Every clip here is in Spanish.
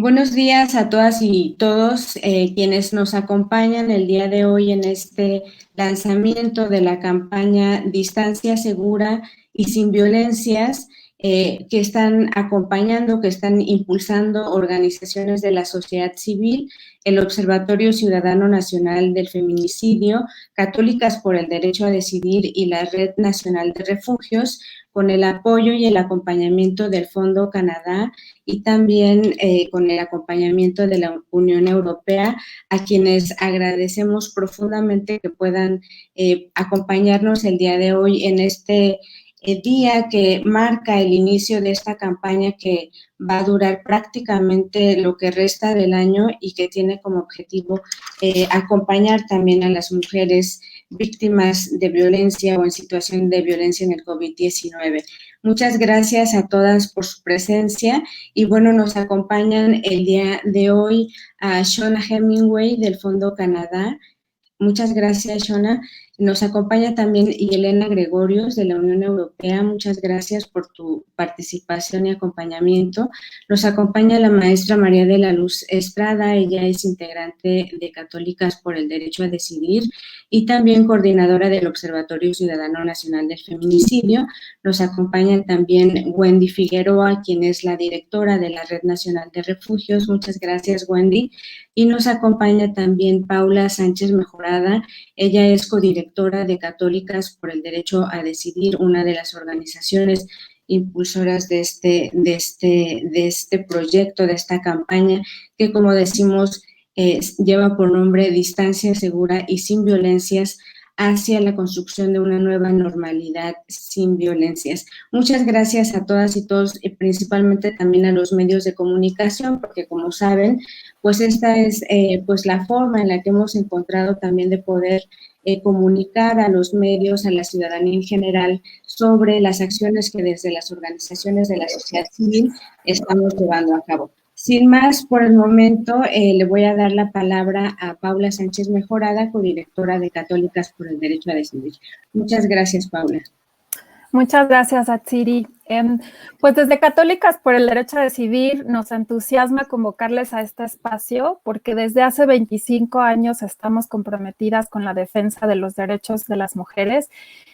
Buenos días a todas y todos quienes nos acompañan el día de hoy en este lanzamiento de la campaña Distancia Segura y Sin Violencias, que están acompañando, que están impulsando organizaciones de la sociedad civil, el Observatorio Ciudadano Nacional del Feminicidio, Católicas por el Derecho a Decidir y la Red Nacional de Refugios, con el apoyo y el acompañamiento del Fondo Canadá y también con el acompañamiento de la Unión Europea, a quienes agradecemos profundamente que puedan acompañarnos el día de hoy en este día que marca el inicio de esta campaña que va a durar prácticamente lo que resta del año y que tiene como objetivo acompañar también a las mujeres víctimas de violencia o en situación de violencia en el COVID-19. Muchas gracias a todas por su presencia y bueno, nos acompañan el día de hoy a Shona Hemingway del Fondo Canadá. Muchas gracias, Shona. Nos acompaña también Yelena Gregorios de la Unión Europea. Muchas gracias por tu participación y acompañamiento. Nos acompaña la maestra María de la Luz Estrada. Ella es integrante de Católicas por el Derecho a Decidir y también coordinadora del Observatorio Ciudadano Nacional del Feminicidio. Nos acompaña también Wendy Figueroa, quien es la directora de la Red Nacional de Refugios. Muchas gracias, Wendy. Y nos acompaña también Paula Sánchez Mejorada. Ella es codirectora de Católicas por el Derecho a Decidir, una de las organizaciones impulsoras de este proyecto, de esta campaña, que como decimos, lleva por nombre Distancia Segura y Sin Violencias hacia la construcción de una nueva normalidad sin violencias. Muchas gracias a todas y todos, y principalmente también a los medios de comunicación, porque como saben, pues esta es pues la forma en la que hemos encontrado también de poder comunicar a los medios, a la ciudadanía en general, sobre las acciones que desde las organizaciones de la sociedad civil estamos llevando a cabo. Sin más, por el momento, le voy a dar la palabra a Paula Sánchez Mejorada, codirectora de Católicas por el Derecho a Decidir. Muchas gracias, Paula. Muchas gracias, Atsiri. Pues desde Católicas por el Derecho a Decidir nos entusiasma convocarles a este espacio porque desde hace 25 años estamos comprometidas con la defensa de los derechos de las mujeres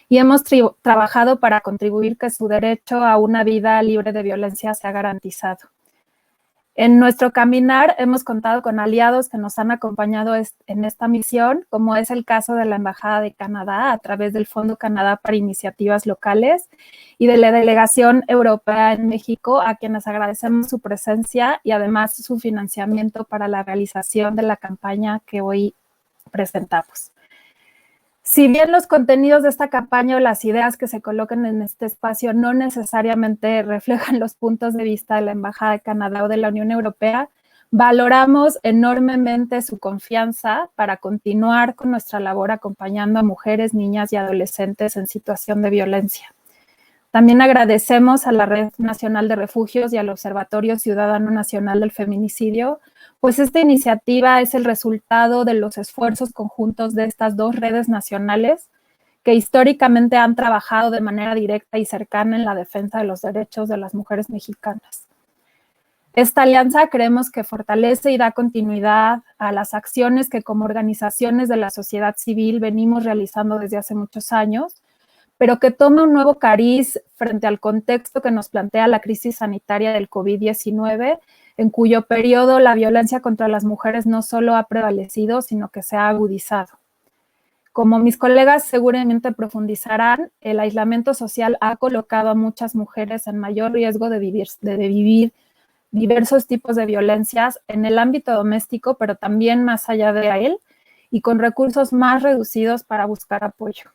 y hemos trabajado para contribuir que su derecho a una vida libre de violencia sea garantizado. En nuestro caminar hemos contado con aliados que nos han acompañado en esta misión, como es el caso de la Embajada de Canadá a través del Fondo Canadá para Iniciativas Locales y de la Delegación Europea en México, a quienes agradecemos su presencia y además su financiamiento para la realización de la campaña que hoy presentamos. Si bien los contenidos de esta campaña o las ideas que se colocan en este espacio no necesariamente reflejan los puntos de vista de la Embajada de Canadá o de la Unión Europea, valoramos enormemente su confianza para continuar con nuestra labor acompañando a mujeres, niñas y adolescentes en situación de violencia. También agradecemos a la Red Nacional de Refugios y al Observatorio Ciudadano Nacional del Feminicidio, pues esta iniciativa es el resultado de los esfuerzos conjuntos de estas dos redes nacionales que históricamente han trabajado de manera directa y cercana en la defensa de los derechos de las mujeres mexicanas. Esta alianza creemos que fortalece y da continuidad a las acciones que como organizaciones de la sociedad civil venimos realizando desde hace muchos años, pero que toma un nuevo cariz frente al contexto que nos plantea la crisis sanitaria del COVID-19, en cuyo periodo la violencia contra las mujeres no solo ha prevalecido, sino que se ha agudizado. Como mis colegas seguramente profundizarán, el aislamiento social ha colocado a muchas mujeres en mayor riesgo de vivir diversos tipos de violencias en el ámbito doméstico, pero también más allá de él, y con recursos más reducidos para buscar apoyo.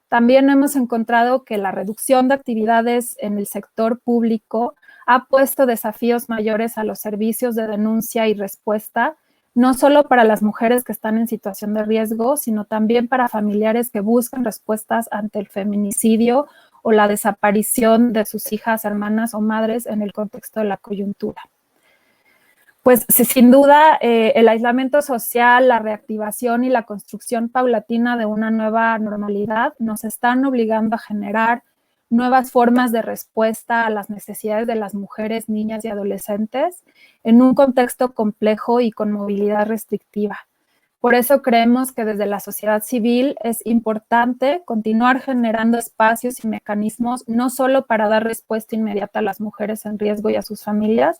También hemos encontrado que la reducción de actividades en el sector público ha puesto desafíos mayores a los servicios de denuncia y respuesta, no solo para las mujeres que están en situación de riesgo, sino también para familiares que buscan respuestas ante el feminicidio o la desaparición de sus hijas, hermanas o madres en el contexto de la coyuntura. Pues sin duda el aislamiento social, la reactivación y la construcción paulatina de una nueva normalidad nos están obligando a generar nuevas formas de respuesta a las necesidades de las mujeres, niñas y adolescentes en un contexto complejo y con movilidad restrictiva. Por eso creemos que desde la sociedad civil es importante continuar generando espacios y mecanismos no solo para dar respuesta inmediata a las mujeres en riesgo y a sus familias,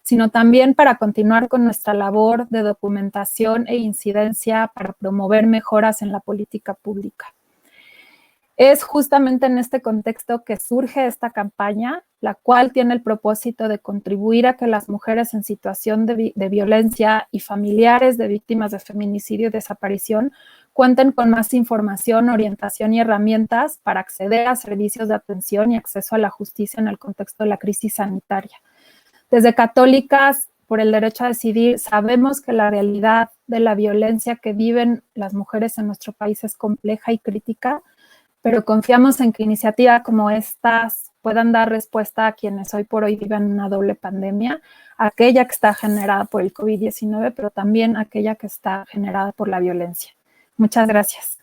sino también para continuar con nuestra labor de documentación e incidencia para promover mejoras en la política pública. Es justamente en este contexto que surge esta campaña, la cual tiene el propósito de contribuir a que las mujeres en situación de violencia y familiares de víctimas de feminicidio y desaparición cuenten con más información, orientación y herramientas para acceder a servicios de atención y acceso a la justicia en el contexto de la crisis sanitaria. Desde Católicas por el Derecho a Decidir, sabemos que la realidad de la violencia que viven las mujeres en nuestro país es compleja y crítica, pero confiamos en que iniciativas como estas puedan dar respuesta a quienes hoy por hoy viven una doble pandemia, aquella que está generada por el COVID-19, pero también aquella que está generada por la violencia. Muchas gracias.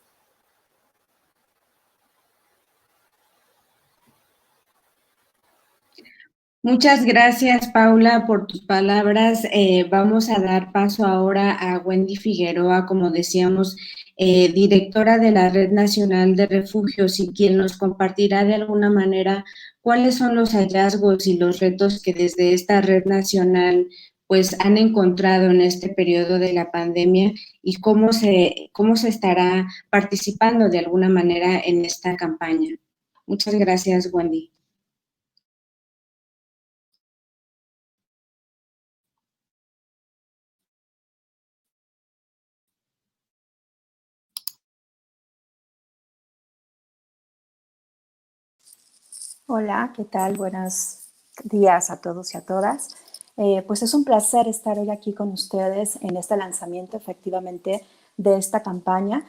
Muchas gracias, Paula, por tus palabras. Vamos a dar paso ahora a Wendy Figueroa, como decíamos, directora de la Red Nacional de Refugios, y quien nos compartirá de alguna manera cuáles son los hallazgos y los retos que desde esta Red Nacional pues han encontrado en este periodo de la pandemia y cómo se estará participando de alguna manera en esta campaña. Muchas gracias, Wendy. Hola, ¿qué tal? Buenos días a todos y a todas. Pues es un placer estar hoy aquí con ustedes en este lanzamiento, efectivamente, de esta campaña.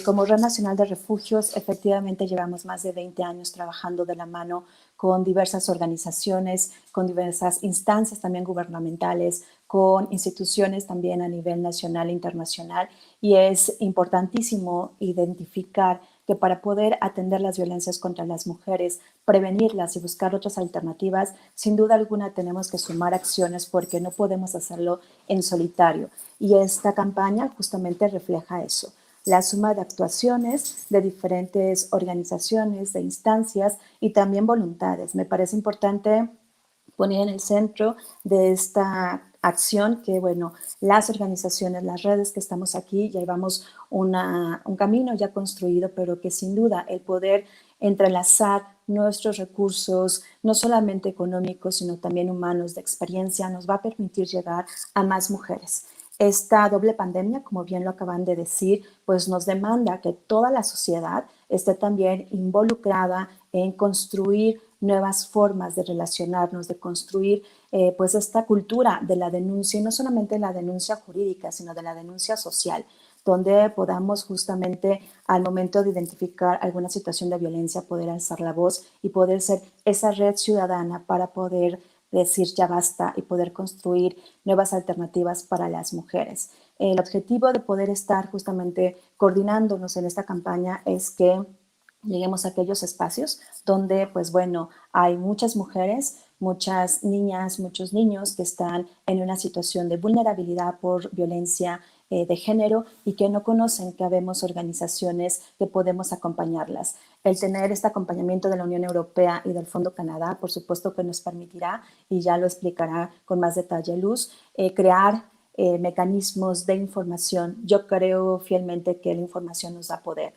Como Red Nacional de Refugios, efectivamente llevamos más de 20 años trabajando de la mano con diversas organizaciones, con diversas instancias también gubernamentales, con instituciones también a nivel nacional e internacional, y es importantísimo identificar que para poder atender las violencias contra las mujeres, prevenirlas y buscar otras alternativas, sin duda alguna tenemos que sumar acciones porque no podemos hacerlo en solitario. Y esta campaña justamente refleja eso, la suma de actuaciones de diferentes organizaciones, de instancias y también voluntades. Me parece importante poner en el centro de esta acción que, bueno, las organizaciones, las redes que estamos aquí, ya llevamos un camino ya construido, pero que sin duda el poder entrelazar nuestros recursos, no solamente económicos, sino también humanos, de experiencia, nos va a permitir llegar a más mujeres. Esta doble pandemia, como bien lo acaban de decir, pues nos demanda que toda la sociedad esté también involucrada en construir nuevas formas de relacionarnos, de construir pues esta cultura de la denuncia, y no solamente la denuncia jurídica, sino de la denuncia social, donde podamos justamente al momento de identificar alguna situación de violencia poder alzar la voz y poder ser esa red ciudadana para poder decir ya basta y poder construir nuevas alternativas para las mujeres. El objetivo de poder estar justamente coordinándonos en esta campaña es que lleguemos a aquellos espacios donde, pues bueno, hay muchas mujeres, muchas niñas, muchos niños que están en una situación de vulnerabilidad por violencia de género y que no conocen que habemos organizaciones que podemos acompañarlas. El tener este acompañamiento de la Unión Europea y del Fondo Canadá, por supuesto que nos permitirá, y ya lo explicará con más detalle Luz, crear mecanismos de información. Yo creo fielmente que la información nos da poder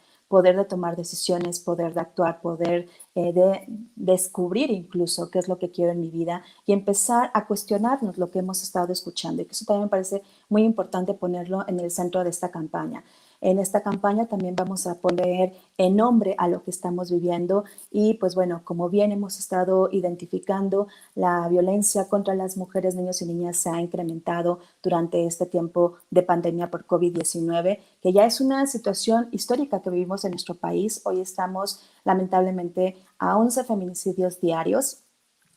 de tomar decisiones, poder de actuar, poder de descubrir incluso qué es lo que quiero en mi vida y empezar a cuestionarnos lo que hemos estado escuchando. Y que eso también me parece muy importante ponerlo en el centro de esta campaña. En esta campaña también vamos a poner en nombre a lo que estamos viviendo y pues bueno, como bien hemos estado identificando, la violencia contra las mujeres, niños y niñas se ha incrementado durante este tiempo de pandemia por COVID-19, que ya es una situación histórica que vivimos en nuestro país. Hoy estamos lamentablemente a 11 feminicidios diarios.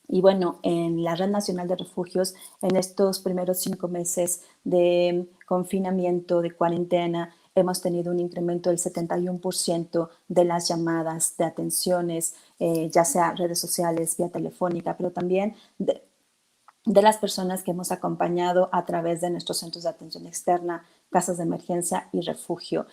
Y bueno, en la Red Nacional de Refugios, en estos primeros 5 meses de confinamiento, de cuarentena, hemos tenido un incremento del 71% de las llamadas, de atenciones, ya sea redes sociales, vía telefónica, pero también de las personas que hemos acompañado a través de nuestros centros de atención externa, casas de emergencia y refugio.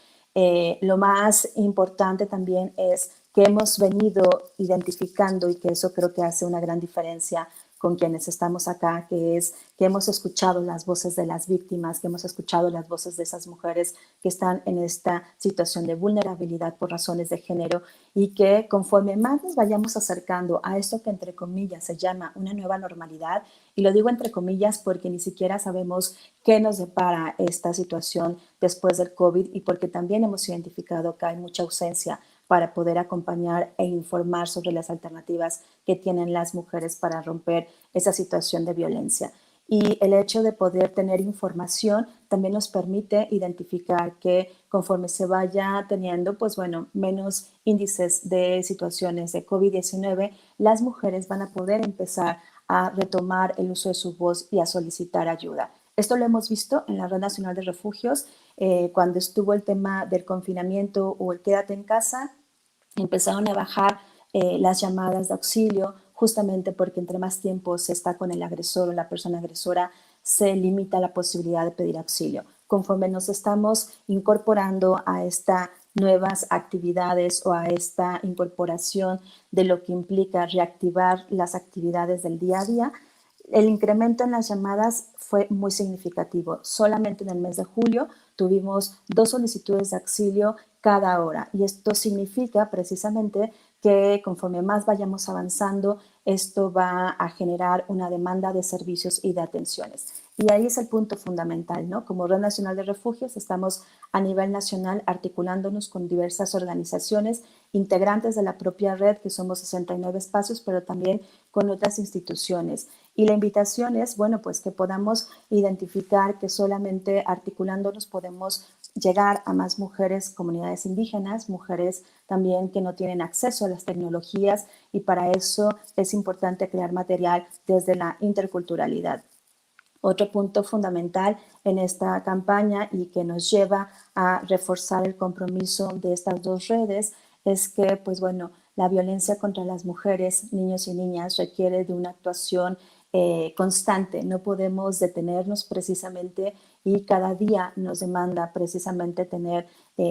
Lo más importante también es que hemos venido identificando, y que eso creo que hace una gran diferencia con quienes estamos acá, que es que hemos escuchado las voces de las víctimas, que hemos escuchado las voces de esas mujeres que están en esta situación de vulnerabilidad por razones de género, y que conforme más nos vayamos acercando a esto que entre comillas se llama una nueva normalidad, y lo digo entre comillas porque ni siquiera sabemos qué nos depara esta situación después del COVID, y porque también hemos identificado que hay mucha ausencia para poder acompañar e informar sobre las alternativas que tienen las mujeres para romper esa situación de violencia. Y el hecho de poder tener información también nos permite identificar que conforme se vaya teniendo, pues bueno, menos índices de situaciones de COVID-19, las mujeres van a poder empezar a retomar el uso de su voz y a solicitar ayuda. Esto lo hemos visto en la Red Nacional de Refugios, cuando estuvo el tema del confinamiento o el quédate en casa, empezaron a bajar las llamadas de auxilio, justamente porque entre más tiempo se está con el agresor o la persona agresora, se limita la posibilidad de pedir auxilio. Conforme nos estamos incorporando a estas nuevas actividades o a esta incorporación de lo que implica reactivar las actividades del día a día, el incremento en las llamadas fue muy significativo. Solamente en el mes de julio tuvimos 2 solicitudes de auxilio cada hora, y esto significa precisamente que conforme más vayamos avanzando, esto va a generar una demanda de servicios y de atenciones. Y ahí es el punto fundamental, ¿no? Como Red Nacional de Refugios estamos a nivel nacional articulándonos con diversas organizaciones integrantes de la propia red, que somos 69 espacios, pero también con otras instituciones. Y la invitación es, bueno, pues que podamos identificar que solamente articulándonos podemos llegar a más mujeres, comunidades indígenas, mujeres también que no tienen acceso a las tecnologías, y para eso es importante crear material desde la interculturalidad. Otro punto fundamental en esta campaña y que nos lleva a reforzar el compromiso de estas dos redes es que, pues bueno, la violencia contra las mujeres, niños y niñas requiere de una actuación constante. No podemos detenernos precisamente, y cada día nos demanda precisamente tener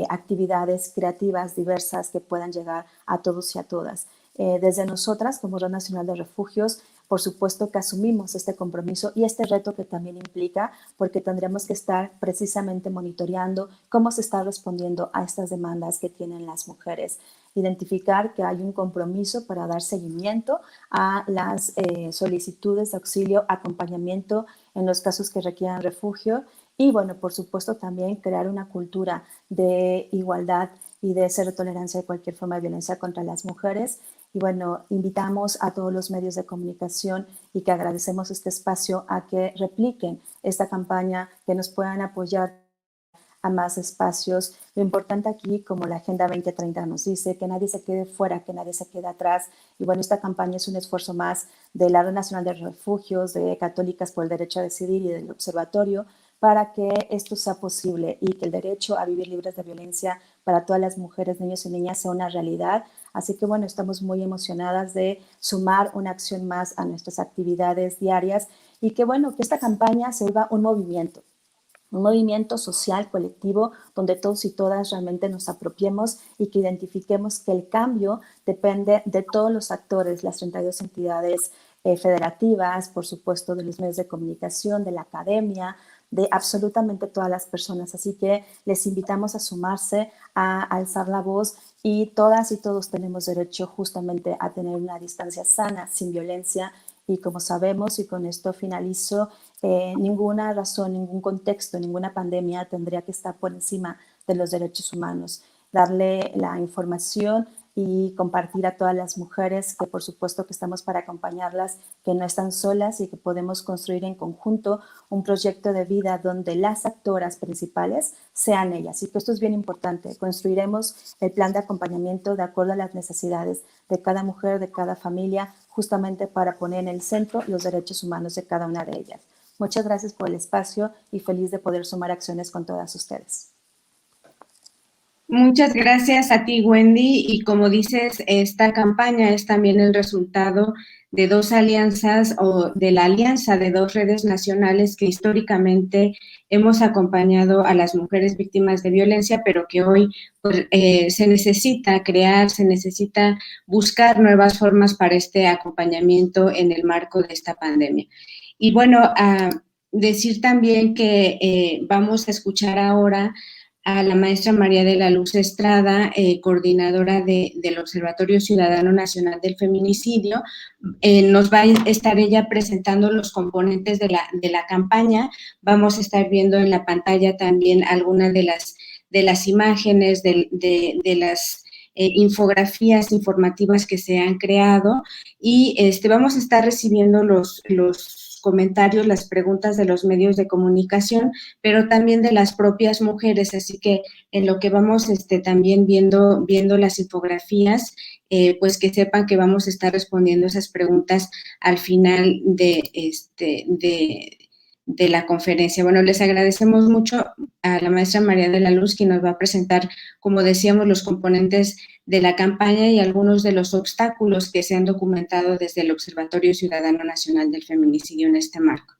actividades creativas diversas que puedan llegar a todos y a todas. Desde nosotras, como Red Nacional de Refugios, por supuesto que asumimos este compromiso y este reto que también implica, porque tendremos que estar precisamente monitoreando cómo se está respondiendo a estas demandas que tienen las mujeres. Identificar que hay un compromiso para dar seguimiento a las solicitudes de auxilio, acompañamiento en los casos que requieran refugio, y bueno, por supuesto también crear una cultura de igualdad y de cero tolerancia de cualquier forma de violencia contra las mujeres. Y bueno, invitamos a todos los medios de comunicación, y que agradecemos este espacio, a que repliquen esta campaña, que nos puedan apoyar a más espacios. Lo importante aquí, como la Agenda 2030 nos dice, que nadie se quede fuera, que nadie se quede atrás. Y bueno, esta campaña es un esfuerzo más de la Red Nacional de Refugios, de Católicas por el Derecho a Decidir y del Observatorio, para que esto sea posible y que el derecho a vivir libres de violencia para todas las mujeres, niños y niñas sea una realidad. Así que bueno, estamos muy emocionadas de sumar una acción más a nuestras actividades diarias, y que bueno, que esta campaña se vuelva un movimiento social, colectivo, donde todos y todas realmente nos apropiemos y que identifiquemos que el cambio depende de todos los actores, las 32 entidades federativas, por supuesto de los medios de comunicación, de la academia, de absolutamente todas las personas. Así que les invitamos a sumarse, a alzar la voz, y todas y todos tenemos derecho justamente a tener una distancia sana, sin violencia. Y como sabemos, y con esto finalizo, ninguna razón, ningún contexto, ninguna pandemia tendría que estar por encima de los derechos humanos. Darle la información y compartir a todas las mujeres que por supuesto que estamos para acompañarlas, que no están solas y que podemos construir en conjunto un proyecto de vida donde las actoras principales sean ellas. Y que esto es bien importante. Construiremos el plan de acompañamiento de acuerdo a las necesidades de cada mujer, de cada familia, justamente para poner en el centro los derechos humanos de cada una de ellas. Muchas gracias por el espacio y feliz de poder sumar acciones con todas ustedes. Muchas gracias a ti, Wendy. Y como dices, esta campaña es también el resultado de dos alianzas o de la alianza de dos redes nacionales que históricamente hemos acompañado a las mujeres víctimas de violencia, pero que hoy pues, se necesita crear, se necesita buscar nuevas formas para este acompañamiento en el marco de esta pandemia. Y bueno, decir también que vamos a escuchar ahora a la maestra María de la Luz Estrada, coordinadora del Observatorio Ciudadano Nacional del Feminicidio. Nos va a estar ella presentando los componentes de la campaña. Vamos a estar viendo en la pantalla también algunas de las imágenes, de las infografías informativas que se han creado y vamos a estar recibiendo los comentarios, las preguntas de los medios de comunicación, pero también de las propias mujeres, así que en lo que vamos también viendo las infografías, pues que sepan que vamos a estar respondiendo esas preguntas al final de la conferencia. Bueno, les agradecemos mucho a la maestra María de la Luz, quien nos va a presentar, como decíamos, los componentes de la campaña y algunos de los obstáculos que se han documentado desde el Observatorio Ciudadano Nacional del Feminicidio en este marco.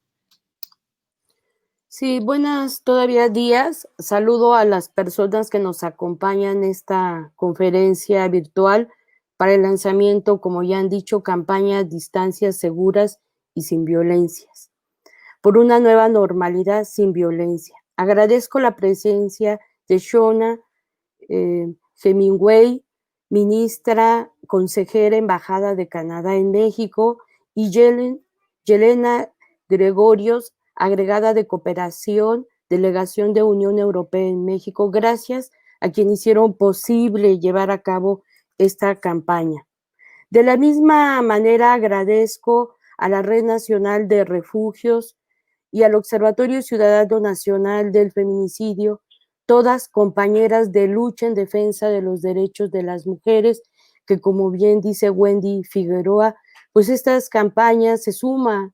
Sí, buenas todavía días. Saludo a las personas que nos acompañan en esta conferencia virtual para el lanzamiento, como ya han dicho, campañas distancias seguras y sin violencias, por una nueva normalidad sin violencia. Agradezco la presencia de Shona Hemingway, ministra, consejera, embajada de Canadá en México, y Yelena Gregorios, agregada de cooperación, delegación de Unión Europea en México. Gracias a quienes hicieron posible llevar a cabo esta campaña. De la misma manera, agradezco a la Red Nacional de Refugios y al Observatorio Ciudadano Nacional del Feminicidio, todas compañeras de lucha en defensa de los derechos de las mujeres, que como bien dice Wendy Figueroa, pues estas campañas es una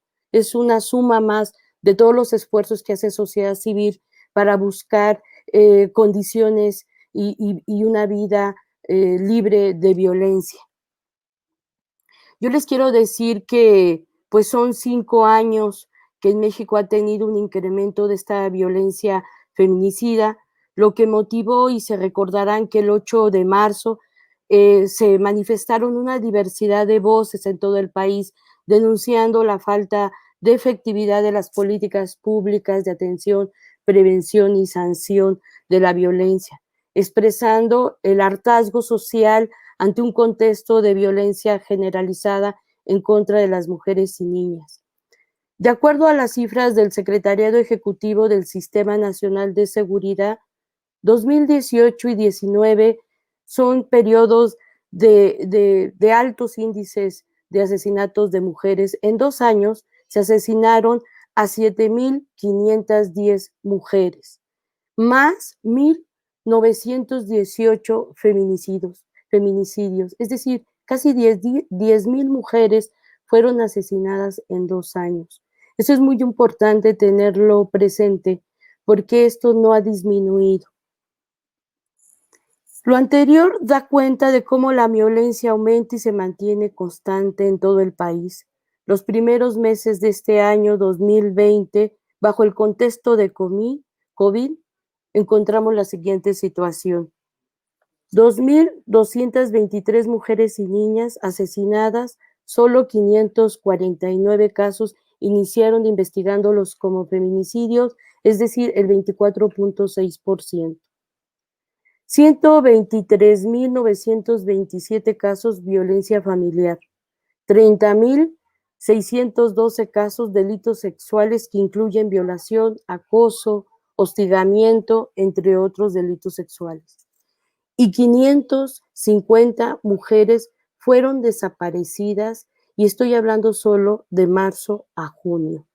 suma más de todos los esfuerzos que hace sociedad civil para buscar condiciones y una vida libre de violencia. Yo les quiero decir que pues son 5 años que en México ha tenido un incremento de esta violencia feminicida, lo que motivó, y se recordarán que el 8 de marzo se manifestaron una diversidad de voces en todo el país denunciando la falta de efectividad de las políticas públicas de atención, prevención y sanción de la violencia, expresando el hartazgo social ante un contexto de violencia generalizada en contra de las mujeres y niñas. De acuerdo a las cifras del Secretariado Ejecutivo del Sistema Nacional de Seguridad, 2018 y 2019 son periodos de altos índices de asesinatos de mujeres. En 2 años se asesinaron a 7,510 mujeres, más 1,918 feminicidios, es decir, casi 10,000 mujeres fueron asesinadas en 2 años. Eso es muy importante tenerlo presente porque esto no ha disminuido. Lo anterior da cuenta de cómo la violencia aumenta y se mantiene constante en todo el país. Los primeros meses de este año 2020, bajo el contexto de COVID, encontramos la siguiente situación. 2,223 mujeres y niñas asesinadas, solo 549 casos iniciaron investigándolos como feminicidios, es decir, el 24.6%. 123,927 casos violencia familiar, 30,612 casos delitos sexuales que incluyen violación, acoso, hostigamiento, entre otros delitos sexuales. Y 550 mujeres fueron desaparecidas, y estoy hablando solo de marzo a junio.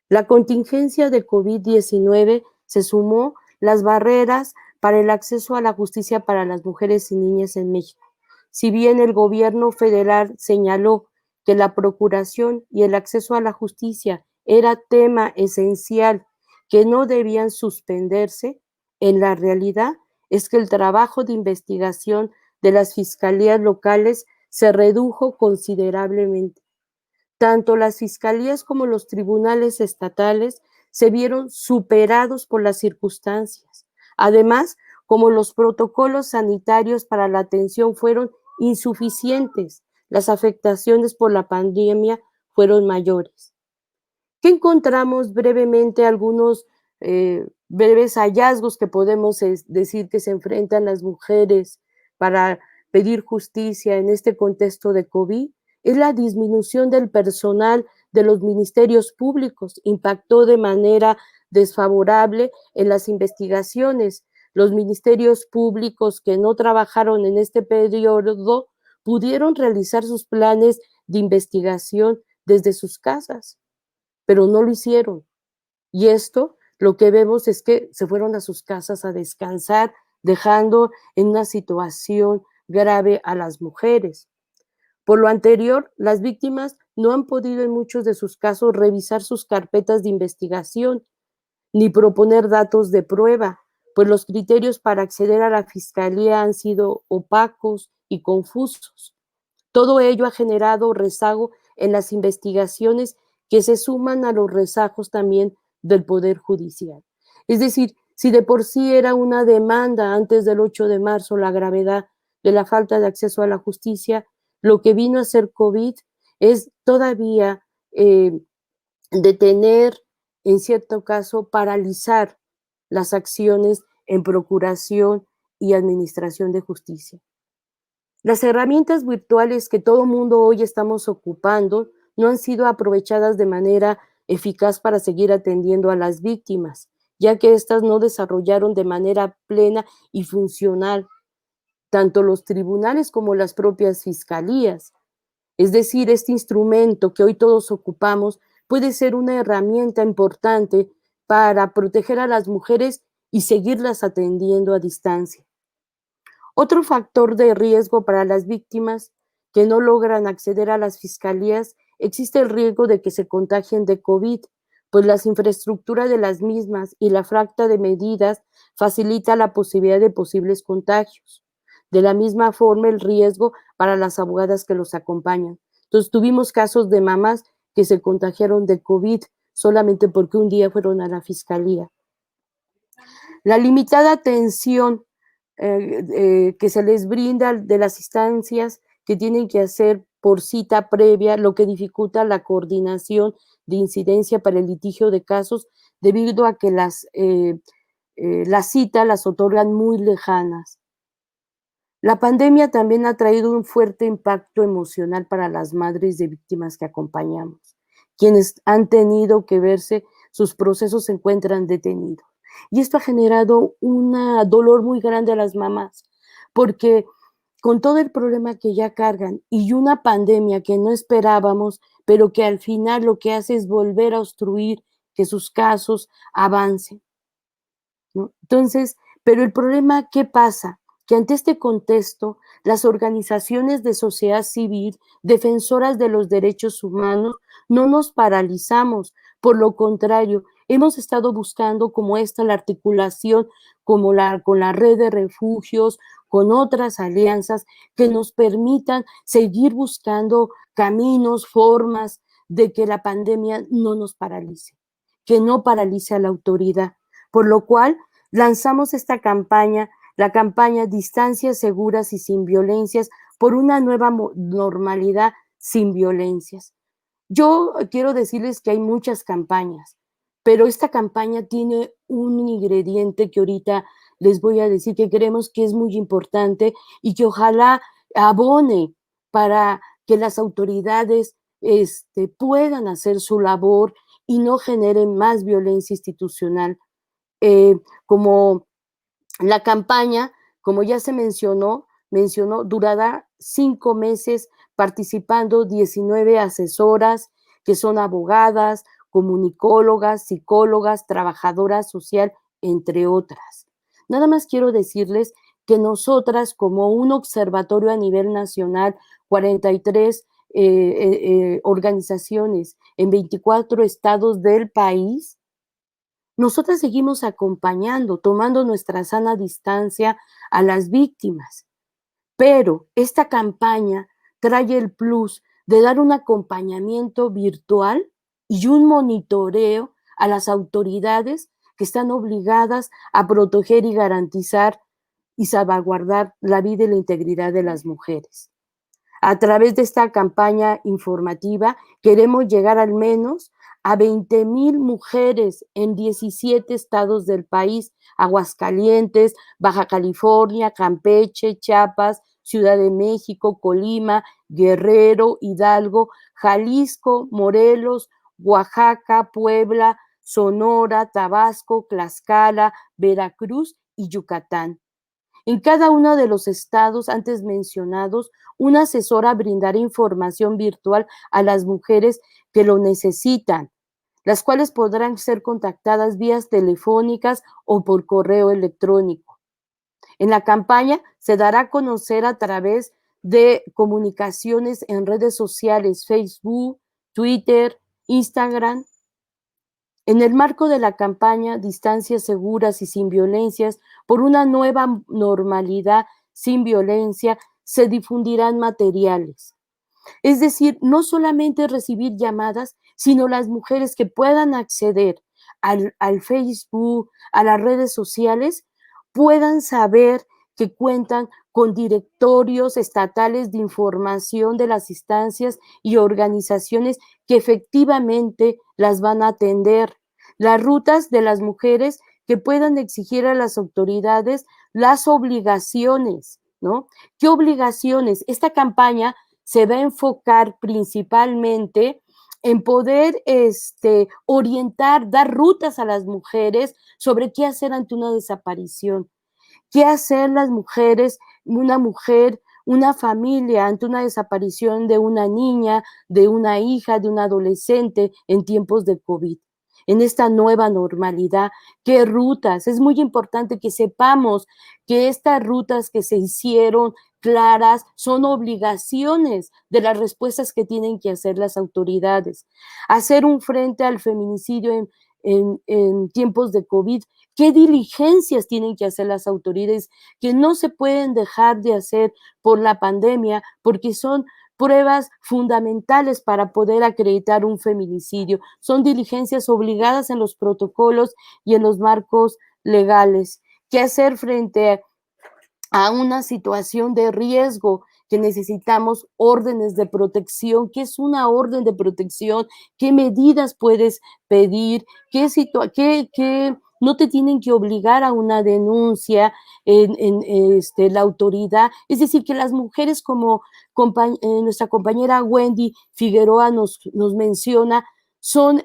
La contingencia de COVID-19 se sumó las barreras para el acceso a la justicia para las mujeres y niñas en México. Si bien el gobierno federal señaló que la procuración y el acceso a la justicia era tema esencial que no debían suspenderse, en la realidad es que el trabajo de investigación de las fiscalías locales se redujo considerablemente. Tanto las fiscalías como los tribunales estatales se vieron superados por las circunstancias. Además, como los protocolos sanitarios para la atención fueron insuficientes, las afectaciones por la pandemia fueron mayores. ¿Qué encontramos brevemente? Algunos breves hallazgos que podemos decir que se enfrentan las mujeres para pedir justicia en este contexto de COVID. Es la disminución del personal de los ministerios públicos, impactó de manera desfavorable en las investigaciones. Los ministerios públicos que no trabajaron en este periodo pudieron realizar sus planes de investigación desde sus casas, pero no lo hicieron. Y esto, lo que vemos es que se fueron a sus casas a descansar, dejando en una situación grave a las mujeres. Por lo anterior, las víctimas no han podido en muchos de sus casos revisar sus carpetas de investigación ni proponer datos de prueba, pues los criterios para acceder a la fiscalía han sido opacos y confusos. Todo ello ha generado rezago en las investigaciones que se suman a los rezagos también del Poder Judicial. Es decir, si de por sí era una demanda antes del 8 de marzo la gravedad de la falta de acceso a la justicia, lo que vino a ser COVID es todavía detener, en cierto caso, paralizar las acciones en procuración y administración de justicia. Las herramientas virtuales que todo mundo hoy estamos ocupando no han sido aprovechadas de manera eficaz para seguir atendiendo a las víctimas, ya que éstas no desarrollaron de manera plena y funcional tanto los tribunales como las propias fiscalías. Es decir, este instrumento que hoy todos ocupamos puede ser una herramienta importante para proteger a las mujeres y seguirlas atendiendo a distancia. Otro factor de riesgo para las víctimas que no logran acceder a las fiscalías, existe el riesgo de que se contagien de COVID, pues las infraestructuras de las mismas y la falta de medidas facilita la posibilidad de posibles contagios. De la misma forma, el riesgo para las abogadas que los acompañan. Entonces, tuvimos casos de mamás que se contagiaron de COVID solamente porque un día fueron a la fiscalía. La limitada atención que se les brinda de las instancias que tienen que hacer por cita previa, lo que dificulta la coordinación de incidencia para el litigio de casos, debido a que las citas las otorgan muy lejanas. La pandemia también ha traído un fuerte impacto emocional para las madres de víctimas que acompañamos, quienes han tenido que verse, sus procesos se encuentran detenidos. Y esto ha generado un dolor muy grande a las mamás, porque con todo el problema que ya cargan y una pandemia que no esperábamos, pero que al final lo que hace es volver a obstruir que sus casos avancen, ¿no? Entonces, pero el problema, ¿qué pasa? Que ante este contexto, las organizaciones de sociedad civil, defensoras de los derechos humanos, no nos paralizamos, por lo contrario, hemos estado buscando como esta la articulación con la red de refugios, con otras alianzas que nos permitan seguir buscando caminos, formas de que la pandemia no nos paralice, que no paralice a la autoridad, por lo cual lanzamos esta campaña, la campaña Distancias Seguras y Sin Violencias por una nueva normalidad sin violencias. Yo quiero decirles que hay muchas campañas, pero esta campaña tiene un ingrediente que ahorita les voy a decir que creemos que es muy importante y que ojalá abone para que las autoridades puedan hacer su labor y no generen más violencia institucional. Como la campaña, como ya se mencionó, durará 5 meses participando 19 asesoras que son abogadas, comunicólogas, psicólogas, trabajadoras social, entre otras. Nada más quiero decirles que nosotras, como un observatorio a nivel nacional, 43 organizaciones en 24 estados del país, nosotras seguimos acompañando, tomando nuestra sana distancia a las víctimas. Pero esta campaña trae el plus de dar un acompañamiento virtual y un monitoreo a las autoridades que están obligadas a proteger y garantizar y salvaguardar la vida y la integridad de las mujeres. A través de esta campaña informativa queremos llegar al menos a 20,000 mujeres en 17 estados del país: Aguascalientes, Baja California, Campeche, Chiapas, Ciudad de México, Colima, Guerrero, Hidalgo, Jalisco, Morelos, Oaxaca, Puebla, Sonora, Tabasco, Tlaxcala, Veracruz y Yucatán. En cada uno de los estados antes mencionados, una asesora brindará información virtual a las mujeres que lo necesitan, las cuales podrán ser contactadas vías telefónicas o por correo electrónico. En la campaña se dará a conocer a través de comunicaciones en redes sociales, Facebook, Twitter, Instagram. En el marco de la campaña Distancias Seguras y Sin Violencias por una nueva normalidad sin violencia, se difundirán materiales. Es decir, no solamente recibir llamadas, sino las mujeres que puedan acceder al Facebook, a las redes sociales, puedan saber que cuentan con directorios estatales de información de las instancias y organizaciones que efectivamente las van a atender. Las rutas de las mujeres que puedan exigir a las autoridades las obligaciones, ¿no? ¿Qué obligaciones? Esta campaña se va a enfocar principalmente en poder orientar, dar rutas a las mujeres sobre qué hacer ante una desaparición, qué hacer las mujeres, una mujer, una familia ante una desaparición de una niña, de una hija, de un adolescente en tiempos de COVID. En esta nueva normalidad, qué rutas. Es muy importante que sepamos que estas rutas que se hicieron claras son obligaciones de las respuestas que tienen que hacer las autoridades. Hacer un frente al feminicidio en tiempos de COVID, qué diligencias tienen que hacer las autoridades que no se pueden dejar de hacer por la pandemia, porque son pruebas fundamentales para poder acreditar un feminicidio. Son diligencias obligadas en los protocolos y en los marcos legales. ¿Qué hacer frente a una situación de riesgo que necesitamos órdenes de protección? ¿Qué es una orden de protección? ¿Qué medidas puedes pedir? ¿Qué no te tienen que obligar a una denuncia la autoridad? Es decir, que las mujeres, como nuestra compañera Wendy Figueroa nos menciona, son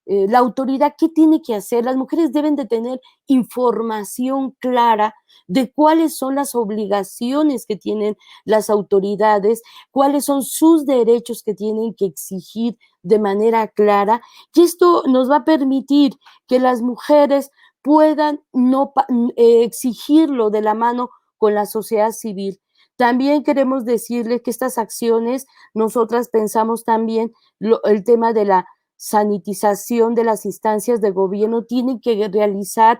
la autoridad. ¿Qué tiene que hacer? Las mujeres deben de tener información clara de cuáles son las obligaciones que tienen las autoridades, cuáles son sus derechos que tienen que exigir de manera clara, y esto nos va a permitir que las mujeres puedan exigirlo de la mano con la sociedad civil. También queremos decirles que estas acciones, nosotras pensamos también el tema de la sanitización de las instancias de gobierno, tienen que garantizar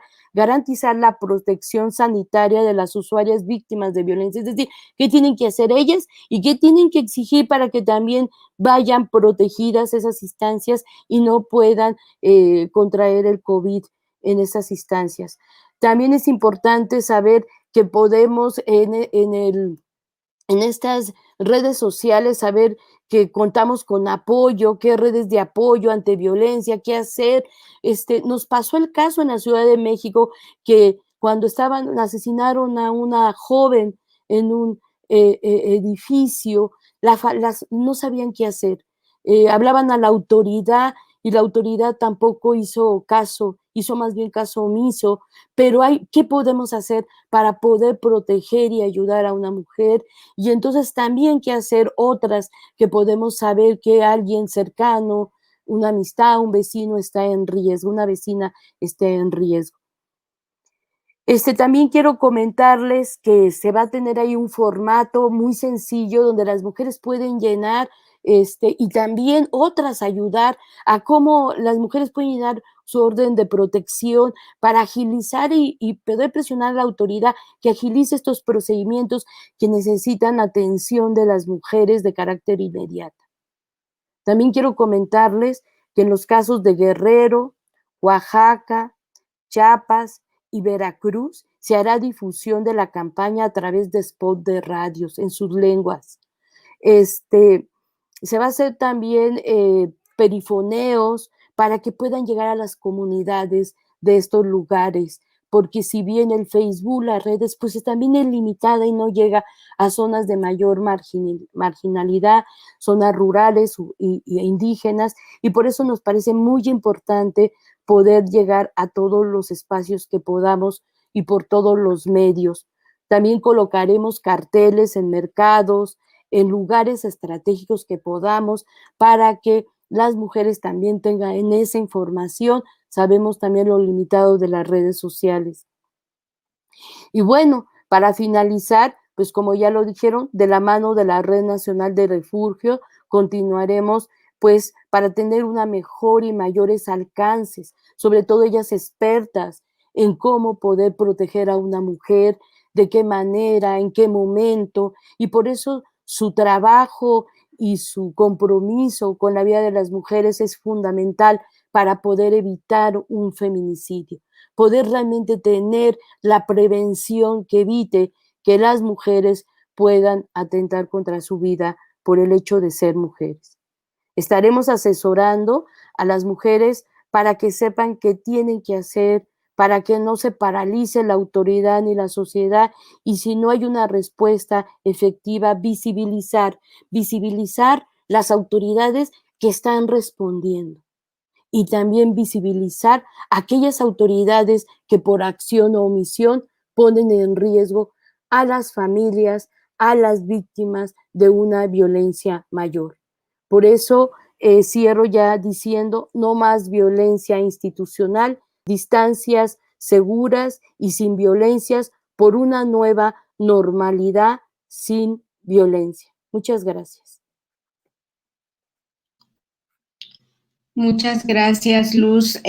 la protección sanitaria de las usuarias víctimas de violencia, es decir, qué tienen que hacer ellas y qué tienen que exigir para que también vayan protegidas esas instancias y no puedan contraer el COVID en esas instancias. También es importante saber que podemos en estas redes sociales saber que contamos con apoyo, qué redes de apoyo ante violencia, qué hacer. Nos pasó el caso en la Ciudad de México que cuando asesinaron a una joven en un edificio, no sabían qué hacer. Hablaban a la autoridad y la autoridad tampoco hizo caso, hizo más bien caso omiso, pero ¿qué podemos hacer para poder proteger y ayudar a una mujer? Y entonces también qué hacer otras que podemos saber que alguien cercano, una amistad, un vecino está en riesgo, una vecina está en riesgo. También quiero comentarles que se va a tener ahí un formato muy sencillo donde las mujeres pueden llenar y también otras ayudar a cómo las mujeres pueden llenar su orden de protección para agilizar y poder presionar a la autoridad que agilice estos procedimientos que necesitan atención de las mujeres de carácter inmediato. También quiero comentarles que en los casos de Guerrero, Oaxaca, Chiapas y Veracruz se hará difusión de la campaña a través de spot de radios en sus lenguas. Se va a hacer también perifoneos para que puedan llegar a las comunidades de estos lugares, porque si bien el Facebook, las redes, pues también es limitada y no llega a zonas de mayor marginalidad, zonas rurales e indígenas, y por eso nos parece muy importante poder llegar a todos los espacios que podamos y por todos los medios. También colocaremos carteles en mercados, en lugares estratégicos que podamos, para que las mujeres también tengan en esa información. Sabemos también lo limitado de las redes sociales. Y bueno, para finalizar, pues como ya lo dijeron, de la mano de la Red Nacional de Refugio, continuaremos pues para tener una mejor y mayores alcances, sobre todo ellas expertas en cómo poder proteger a una mujer, de qué manera, en qué momento, y por eso su trabajo y su compromiso con la vida de las mujeres es fundamental para poder evitar un feminicidio, poder realmente tener la prevención que evite que las mujeres puedan atentar contra su vida por el hecho de ser mujeres. Estaremos asesorando a las mujeres para que sepan qué tienen que hacer, para que no se paralice la autoridad ni la sociedad, y si no hay una respuesta efectiva, visibilizar las autoridades que están respondiendo, y también visibilizar aquellas autoridades que por acción o omisión ponen en riesgo a las familias, a las víctimas de una violencia mayor. Por eso cierro ya diciendo: no más violencia institucional, distancias seguras y sin violencias por una nueva normalidad sin violencia. Muchas gracias. Muchas gracias, Luz,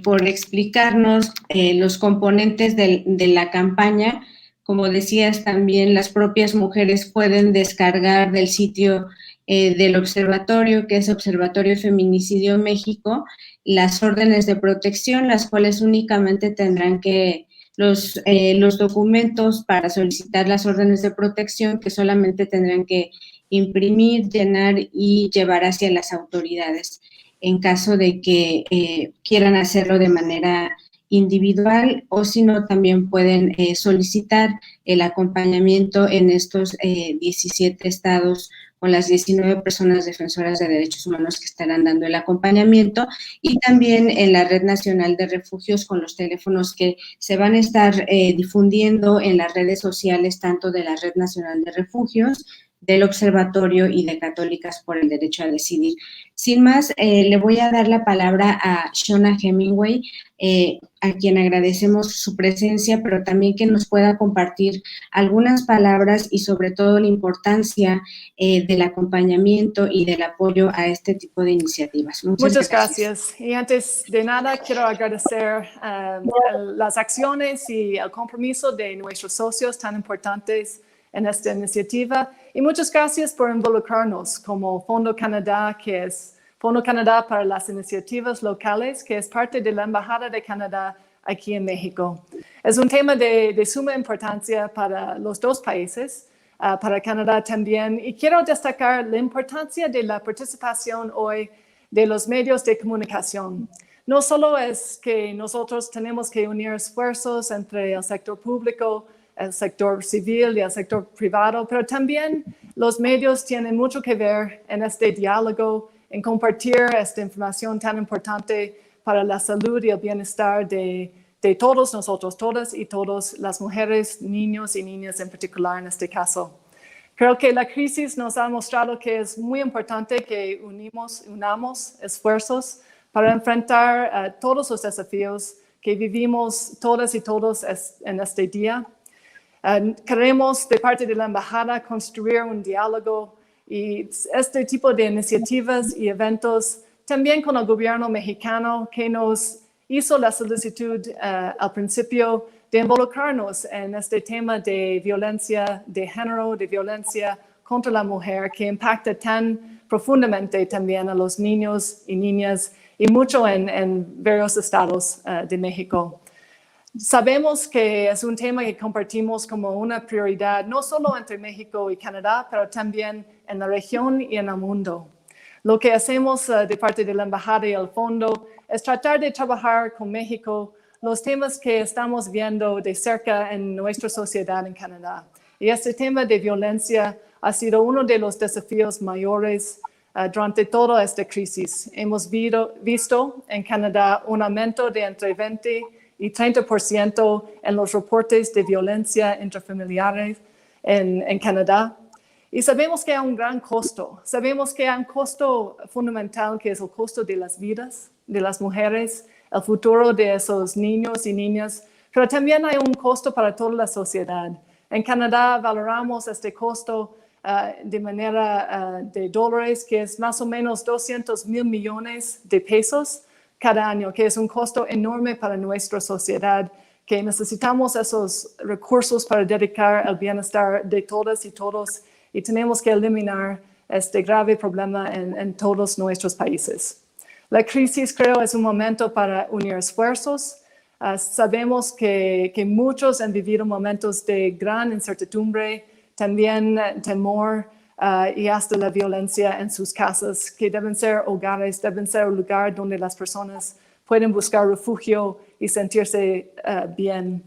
por explicarnos los componentes de la campaña. Como decías, también las propias mujeres pueden descargar del sitio del observatorio, que es Observatorio Feminicidio México, las órdenes de protección, las cuales únicamente tendrán que los documentos para solicitar las órdenes de protección, que solamente tendrán que imprimir, llenar y llevar hacia las autoridades en caso de que quieran hacerlo de manera individual, o si no, también pueden solicitar el acompañamiento en estos 17 estados con las 19 personas defensoras de derechos humanos que estarán dando el acompañamiento, y también en la Red Nacional de Refugios con los teléfonos que se van a estar difundiendo en las redes sociales, tanto de la Red Nacional de Refugios, del Observatorio y de Católicas por el Derecho a Decidir. Sin más, le voy a dar la palabra a Shona Hemingway, a quien agradecemos su presencia, pero también que nos pueda compartir algunas palabras y sobre todo la importancia del acompañamiento y del apoyo a este tipo de iniciativas. Muchas gracias. Y antes de nada, quiero agradecer las acciones y el compromiso de nuestros socios tan importantes en esta iniciativa, y muchas gracias por involucrarnos como Fondo Canadá, que es Fondo Canadá para las Iniciativas Locales, que es parte de la Embajada de Canadá aquí en México. Es un tema de suma importancia para los dos países, para Canadá también, y quiero destacar la importancia de la participación hoy de los medios de comunicación. No solo es que nosotros tenemos que unir esfuerzos entre el sector público, el sector civil y el sector privado, pero también los medios tienen mucho que ver en este diálogo, en compartir esta información tan importante para la salud y el bienestar de todos nosotros, todas y todos, las mujeres, niños y niñas en particular en este caso. Creo que la crisis nos ha mostrado que es muy importante que unamos esfuerzos para enfrentar todos los desafíos que vivimos todas y todos en este día. Queremos de parte de la Embajada construir un diálogo y este tipo de iniciativas y eventos también con el gobierno mexicano que nos hizo la solicitud al principio de involucrarnos en este tema de violencia de género, de violencia contra la mujer, que impacta tan profundamente también a los niños y niñas y mucho en varios estados de México. Sabemos que es un tema que compartimos como una prioridad, no solo entre México y Canadá, pero también en la región y en el mundo. Lo que hacemos de parte de la Embajada y el Fondo es tratar de trabajar con México los temas que estamos viendo de cerca en nuestra sociedad en Canadá. Y este tema de violencia ha sido uno de los desafíos mayores durante toda esta crisis. Hemos visto en Canadá un aumento de entre 20 y 30% en los reportes de violencia intrafamiliar en Canadá. Y sabemos que hay un gran costo. Sabemos que hay un costo fundamental, que es el costo de las vidas de las mujeres, el futuro de esos niños y niñas, pero también hay un costo para toda la sociedad. En Canadá valoramos este costo de manera de dólares, que es más o menos 200,000 millones de pesos cada año, que es un costo enorme para nuestra sociedad, que necesitamos esos recursos para dedicar al bienestar de todas y todos, y tenemos que eliminar este grave problema en todos nuestros países. La crisis, creo, es un momento para unir esfuerzos. Sabemos que muchos han vivido momentos de gran incertidumbre, también temor y hasta la violencia en sus casas, que deben ser hogares, deben ser un lugar donde las personas pueden buscar refugio y sentirse bien.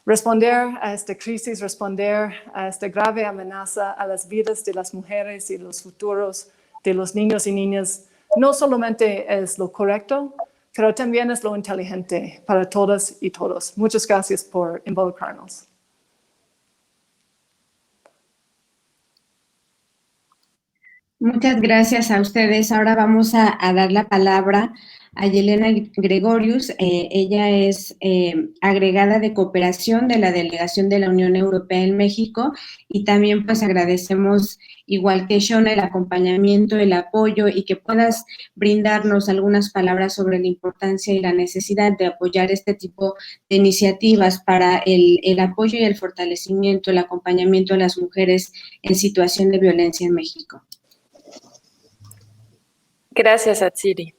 Responder a esta crisis, responder a esta grave amenaza a las vidas de las mujeres y los futuros de los niños y niñas, no solamente es lo correcto, pero también es lo inteligente para todas y todos. Muchas gracias por involucrarnos. Muchas gracias a ustedes. Ahora vamos a dar la palabra a Yelena Gregorius. Ella es agregada de cooperación de la Delegación de la Unión Europea en México, y también pues agradecemos, igual que Shona, el acompañamiento, el apoyo, y que puedas brindarnos algunas palabras sobre la importancia y la necesidad de apoyar este tipo de iniciativas para el apoyo y el fortalecimiento, el acompañamiento a las mujeres en situación de violencia en México. Gracias, Atsiri.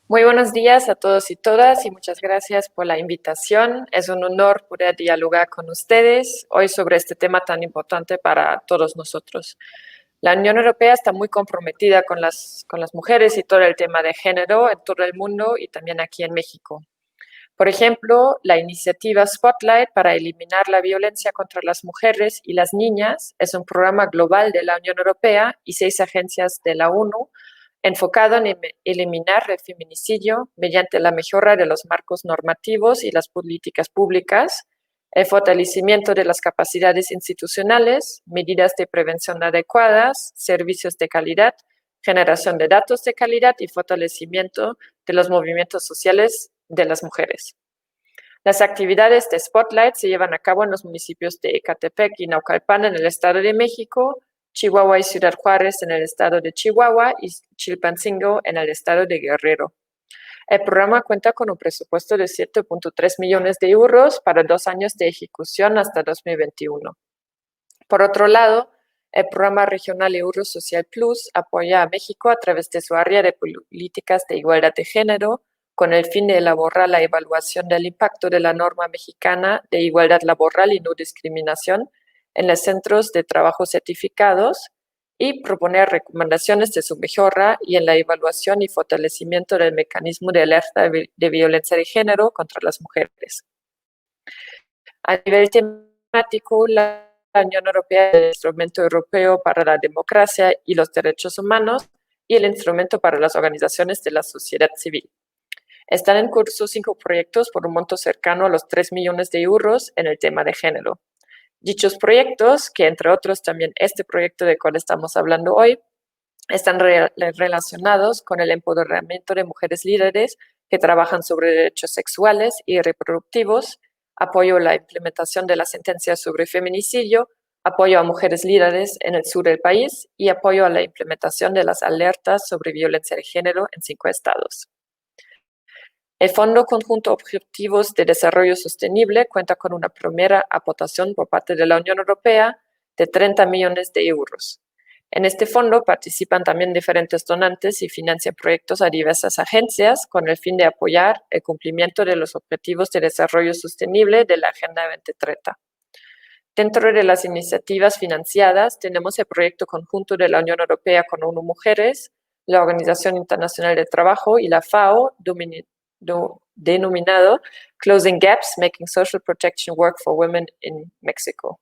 Muy buenos días a todos y todas, y muchas gracias por la invitación. Es un honor poder dialogar con ustedes hoy sobre este tema tan importante para todos nosotros. La Unión Europea está muy comprometida con las mujeres y todo el tema de género en todo el mundo y también aquí en México. Por ejemplo, la iniciativa Spotlight para eliminar la violencia contra las mujeres y las niñas es un programa global de la Unión Europea y 6 agencias de la ONU enfocado en eliminar el feminicidio mediante la mejora de los marcos normativos y las políticas públicas, el fortalecimiento de las capacidades institucionales, medidas de prevención adecuadas, servicios de calidad, generación de datos de calidad y fortalecimiento de los movimientos sociales de las mujeres. Las actividades de Spotlight se llevan a cabo en los municipios de Ecatepec y Naucalpan en el Estado de México, Chihuahua y Ciudad Juárez en el estado de Chihuahua y Chilpancingo en el estado de Guerrero. El programa cuenta con un presupuesto de 7.3 millones de euros para 2 años de ejecución hasta 2021. Por otro lado, el programa regional Eurosocial Plus apoya a México a través de su área de políticas de igualdad de género con el fin de elaborar la evaluación del impacto de la norma mexicana de igualdad laboral y no discriminación en los centros de trabajo certificados y proponer recomendaciones de su mejora y en la evaluación y fortalecimiento del mecanismo de alerta de violencia de género contra las mujeres. A nivel temático, la Unión Europea es el Instrumento Europeo para la Democracia y los Derechos Humanos y el Instrumento para las Organizaciones de la Sociedad Civil. Están en curso 5 proyectos por un monto cercano a los 3 millones de euros en el tema de género. Dichos proyectos, que entre otros también este proyecto del cual estamos hablando hoy, están relacionados con el empoderamiento de mujeres líderes que trabajan sobre derechos sexuales y reproductivos, apoyo a la implementación de la sentencia sobre feminicidio, apoyo a mujeres líderes en el sur del país y apoyo a la implementación de las alertas sobre violencia de género en 5 estados. El Fondo Conjunto Objetivos de Desarrollo Sostenible cuenta con una primera aportación por parte de la Unión Europea de 30 millones de euros. En este fondo participan también diferentes donantes y financian proyectos a diversas agencias con el fin de apoyar el cumplimiento de los Objetivos de Desarrollo Sostenible de la Agenda 2030. Dentro de las iniciativas financiadas tenemos el proyecto conjunto de la Unión Europea con ONU Mujeres, la Organización Internacional del Trabajo y la FAO, denominado Closing Gaps, Making Social Protection Work for Women in Mexico,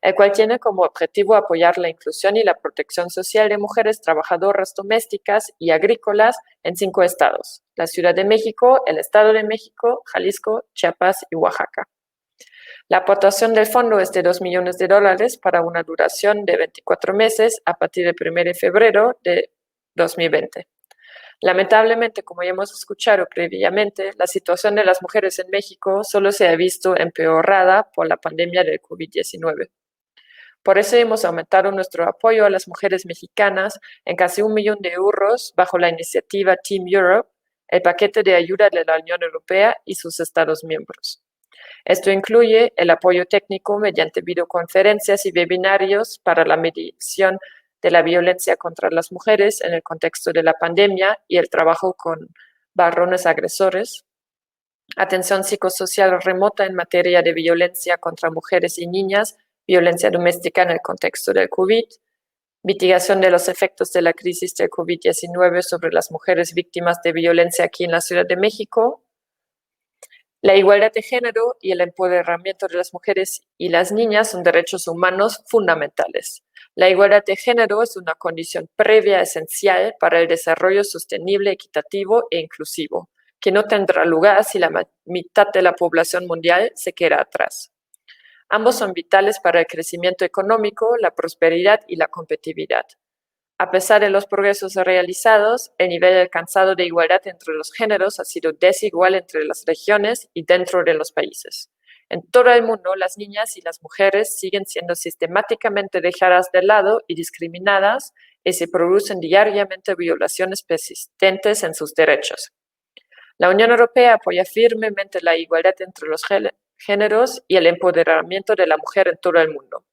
el cual tiene como objetivo apoyar la inclusión y la protección social de mujeres trabajadoras domésticas y agrícolas en 5 estados: la Ciudad de México, el Estado de México, Jalisco, Chiapas y Oaxaca. La aportación del fondo es de $2 millones para una duración de 24 meses a partir del 1 de febrero de 2020. Lamentablemente, como ya hemos escuchado previamente, la situación de las mujeres en México solo se ha visto empeorada por la pandemia del COVID-19. Por eso hemos aumentado nuestro apoyo a las mujeres mexicanas en casi €1 millón bajo la iniciativa Team Europe, el paquete de ayuda de la Unión Europea y sus Estados miembros. Esto incluye el apoyo técnico mediante videoconferencias y webinarios para la medición de la violencia contra las mujeres en el contexto de la pandemia y el trabajo con varones agresores, atención psicosocial remota en materia de violencia contra mujeres y niñas, violencia doméstica en el contexto del COVID, mitigación de los efectos de la crisis del COVID-19 sobre las mujeres víctimas de violencia aquí en la Ciudad de México, la igualdad de género y el empoderamiento de las mujeres y las niñas son derechos humanos fundamentales. La igualdad de género es una condición previa esencial para el desarrollo sostenible, equitativo e inclusivo, que no tendrá lugar si la mitad de la población mundial se queda atrás. Ambos son vitales para el crecimiento económico, la prosperidad y la competitividad. A pesar de los progresos realizados, el nivel alcanzado de igualdad entre los géneros ha sido desigual entre las regiones y dentro de los países. En todo el mundo, las niñas y las mujeres siguen siendo sistemáticamente dejadas de lado y discriminadas y se producen diariamente violaciones persistentes en sus derechos. La Unión Europea apoya firmemente la igualdad entre los géneros y el empoderamiento de la mujer en todo el mundo.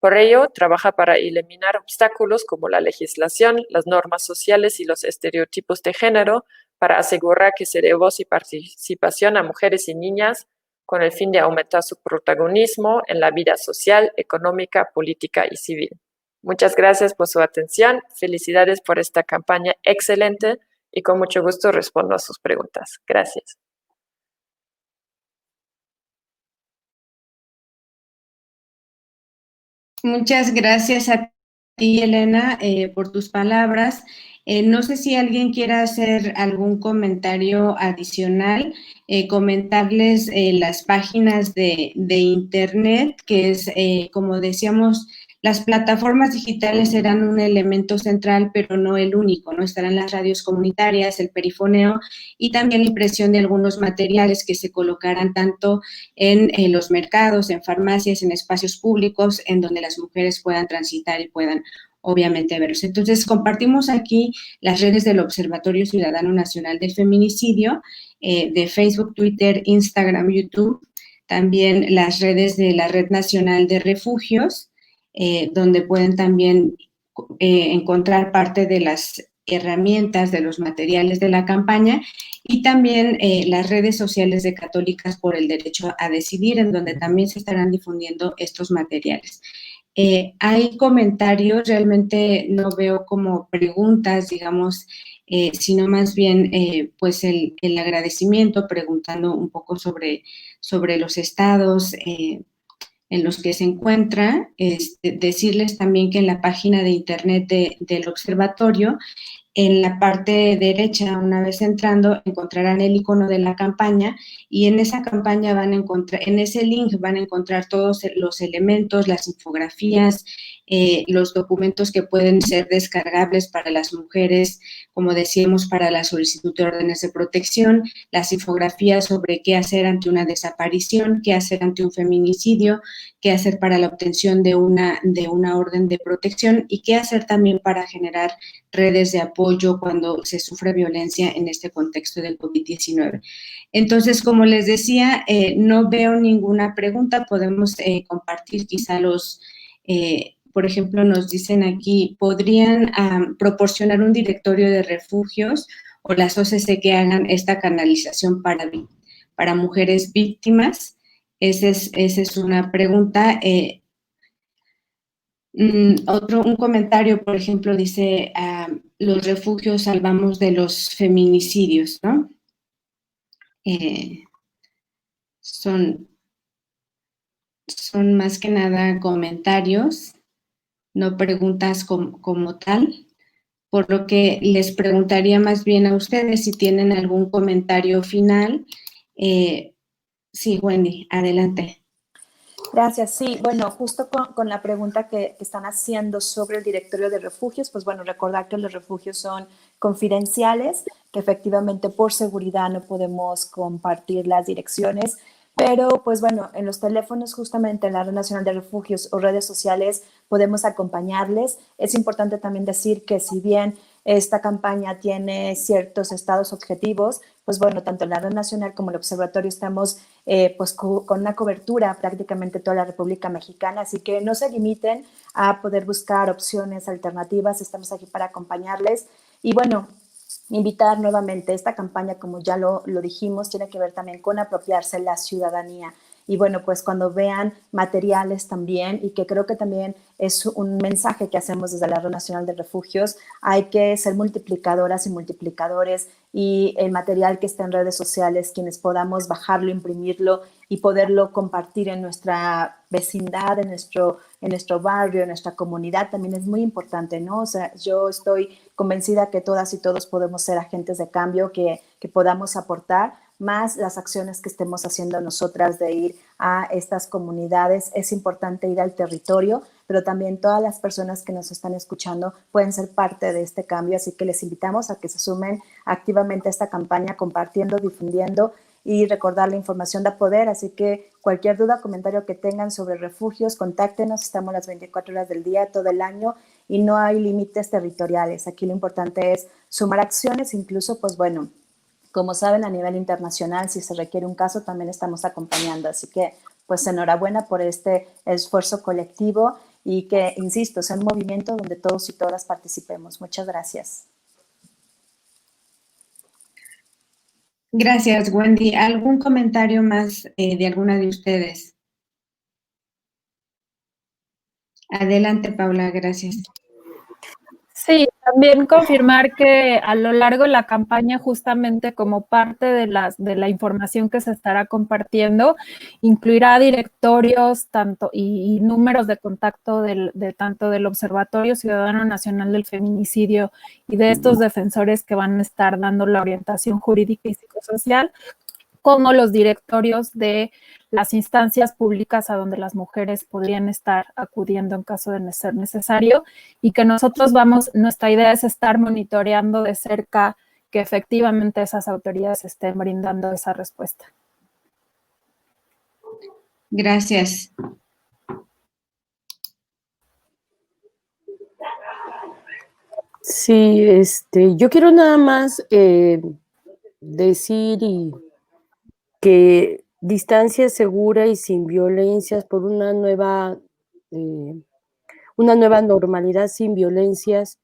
Por ello, trabaja para eliminar obstáculos como la legislación, las normas sociales y los estereotipos de género para asegurar que se dé voz y participación a mujeres y niñas con el fin de aumentar su protagonismo en la vida social, económica, política y civil. Muchas gracias por su atención. Felicidades por esta campaña excelente y con mucho gusto respondo a sus preguntas. Gracias. Muchas gracias a ti, Elena, por tus palabras. No sé si alguien quiera hacer algún comentario adicional, comentarles las páginas de internet, que es, como decíamos, las plataformas digitales serán un elemento central, pero no el único, ¿no? Estarán las radios comunitarias, el perifoneo y también la impresión de algunos materiales que se colocarán tanto en los mercados, en farmacias, en espacios públicos, en donde las mujeres puedan transitar y puedan obviamente verlos. Entonces, compartimos aquí las redes del Observatorio Ciudadano Nacional del Feminicidio, de Facebook, Twitter, Instagram, YouTube, también las redes de la Red Nacional de Refugios, donde pueden también encontrar parte de las herramientas, de los materiales de la campaña, y también las redes sociales de Católicas por el Derecho a Decidir, en donde también se estarán difundiendo estos materiales. Hay comentarios, realmente no veo como preguntas, digamos, sino más bien pues el agradecimiento, preguntando un poco sobre los estados en los que se encuentra. Decirles también que en la página de internet del observatorio, en la parte derecha, una vez entrando, encontrarán el icono de la campaña y en esa campaña van a encontrar, en ese link van a encontrar todos los elementos, las infografías, los documentos que pueden ser descargables para las mujeres, como decíamos, para la solicitud de órdenes de protección, las infografías sobre qué hacer ante una desaparición, qué hacer ante un feminicidio, qué hacer para la obtención de una orden de protección y qué hacer también para generar redes de apoyo cuando se sufre violencia en este contexto del COVID-19. Entonces, como les decía, no veo ninguna pregunta, podemos compartir quizá por ejemplo, nos dicen aquí, ¿podrían proporcionar un directorio de refugios o las OCC que hagan esta canalización para mujeres víctimas? Esa es una pregunta. Un comentario, por ejemplo, dice, los refugios salvamos de los feminicidios, ¿no? Son más que nada comentarios, no preguntas como tal, por lo que les preguntaría más bien a ustedes si tienen algún comentario final. Sí, Wendy, adelante. Gracias. Sí, bueno, justo con la pregunta que están haciendo sobre el directorio de refugios, pues bueno, recordar que los refugios son confidenciales, que efectivamente por seguridad no podemos compartir las direcciones, pero pues bueno, en los teléfonos justamente en la Red Nacional de Refugios o redes sociales podemos acompañarles. Es importante también decir que si bien esta campaña tiene ciertos estados objetivos, pues bueno, tanto en la Red Nacional como el Observatorio estamos pues con una cobertura prácticamente toda la República Mexicana, así que no se limiten a poder buscar opciones alternativas, estamos aquí para acompañarles. Y bueno, invitar nuevamente, esta campaña, como ya lo dijimos, tiene que ver también con apropiarse la ciudadanía. Y bueno, pues cuando vean materiales también, y que creo que también es un mensaje que hacemos desde la Red Nacional de Refugios, hay que ser multiplicadoras y multiplicadores, y el material que está en redes sociales, quienes podamos bajarlo, imprimirlo y poderlo compartir en nuestra vecindad, en nuestro barrio, en nuestra comunidad, también es muy importante, ¿no? O sea, yo estoy convencida que todas y todos podemos ser agentes de cambio, que podamos aportar, más las acciones que estemos haciendo nosotras de ir a estas comunidades. Es importante ir al territorio, pero también todas las personas que nos están escuchando pueden ser parte de este cambio, así que les invitamos a que se sumen activamente a esta campaña, compartiendo, difundiendo, y recordar, la información da poder, así que cualquier duda, comentario que tengan sobre refugios, contáctenos, estamos las 24 horas del día, todo el año, y no hay límites territoriales. Aquí lo importante es sumar acciones, incluso, pues bueno, como saben, a nivel internacional, si se requiere un caso, también estamos acompañando. Así que, pues, enhorabuena por este esfuerzo colectivo y que, insisto, sea un movimiento donde todos y todas participemos. Muchas gracias. Gracias, Wendy. ¿Algún comentario más de alguna de ustedes? Adelante, Paula, gracias. Sí, también confirmar que a lo largo de la campaña, justamente como parte de la información que se estará compartiendo, incluirá directorios y números de contacto tanto del Observatorio Ciudadano Nacional del Feminicidio y de estos defensores que van a estar dando la orientación jurídica y psicosocial, como los directorios de las instancias públicas a donde las mujeres podrían estar acudiendo en caso de ser necesario, y que nuestra idea es estar monitoreando de cerca que efectivamente esas autoridades estén brindando esa respuesta. Gracias. Sí, yo quiero nada más decir que distancia segura y sin violencias por una nueva normalidad sin violencias.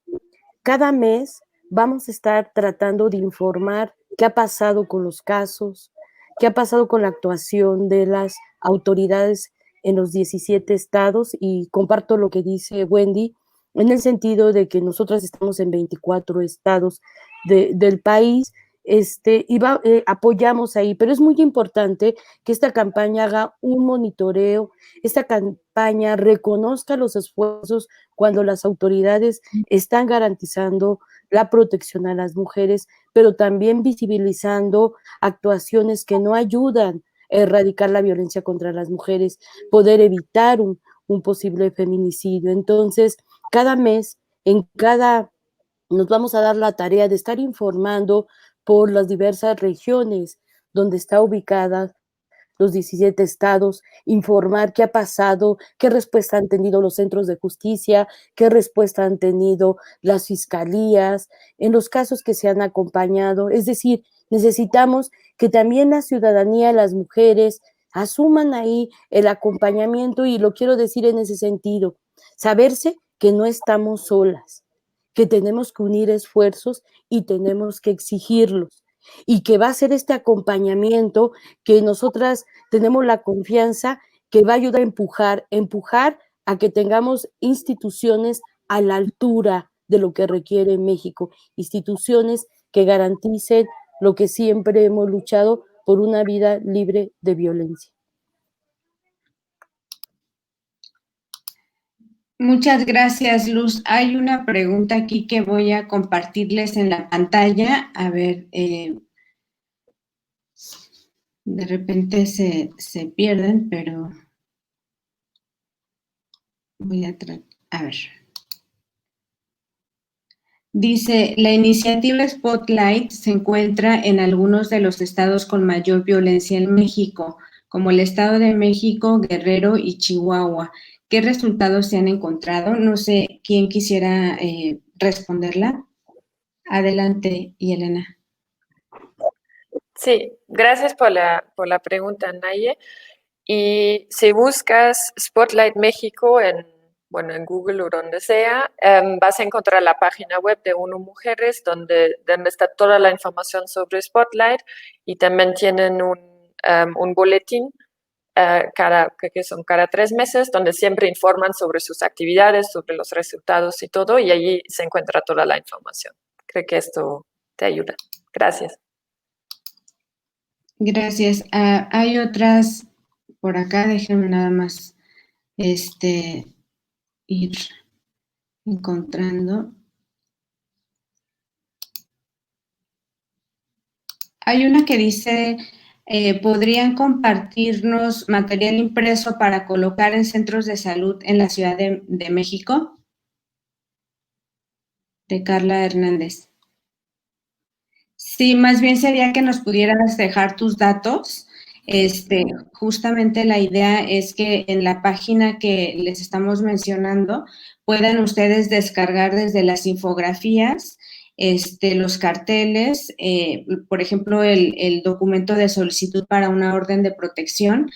Cada mes vamos a estar tratando de informar qué ha pasado con los casos, qué ha pasado con la actuación de las autoridades en los 17 estados, y comparto lo que dice Wendy, en el sentido de que nosotras estamos en 24 estados del país, y apoyamos ahí, pero es muy importante que esta campaña haga un monitoreo, esta campaña reconozca los esfuerzos cuando las autoridades están garantizando la protección a las mujeres, pero también visibilizando actuaciones que no ayudan a erradicar la violencia contra las mujeres, poder evitar un un posible feminicidio. Entonces, cada mes, nos vamos a dar la tarea de estar informando por las diversas regiones donde está ubicada los 17 estados, informar qué ha pasado, qué respuesta han tenido los centros de justicia, qué respuesta han tenido las fiscalías, en los casos que se han acompañado. Es decir, necesitamos que también la ciudadanía, las mujeres, asuman ahí el acompañamiento, y lo quiero decir en ese sentido, saberse que no estamos solas, que tenemos que unir esfuerzos y tenemos que exigirlos, y que va a ser este acompañamiento que nosotras tenemos la confianza que va a ayudar a empujar a que tengamos instituciones a la altura de lo que requiere México, instituciones que garanticen lo que siempre hemos luchado, por una vida libre de violencia. Muchas gracias, Luz. Hay una pregunta aquí que voy a compartirles en la pantalla. A ver, de repente se pierden, pero voy a tratar. A ver. Dice, la iniciativa Spotlight se encuentra en algunos de los estados con mayor violencia en México, como el Estado de México, Guerrero y Chihuahua. ¿Qué resultados se han encontrado? No sé quién quisiera responderla. Adelante, Yelena. Sí, gracias por la pregunta, Naye. Y si buscas Spotlight México en Google o donde sea, vas a encontrar la página web de UNO Mujeres, donde está toda la información sobre Spotlight, y también tienen un boletín que son cada 3 meses, donde siempre informan sobre sus actividades, sobre los resultados y todo, y allí se encuentra toda la información. Creo que esto te ayuda. Gracias. Gracias. Hay otras por acá, déjenme nada más ir encontrando. Hay una que dice, ¿podrían compartirnos material impreso para colocar en centros de salud en la Ciudad de México? De Carla Hernández. Sí, más bien sería que nos pudieras dejar tus datos. Justamente la idea es que en la página que les estamos mencionando puedan ustedes descargar desde las infografías, los carteles, por ejemplo, el documento de solicitud para una orden de protección,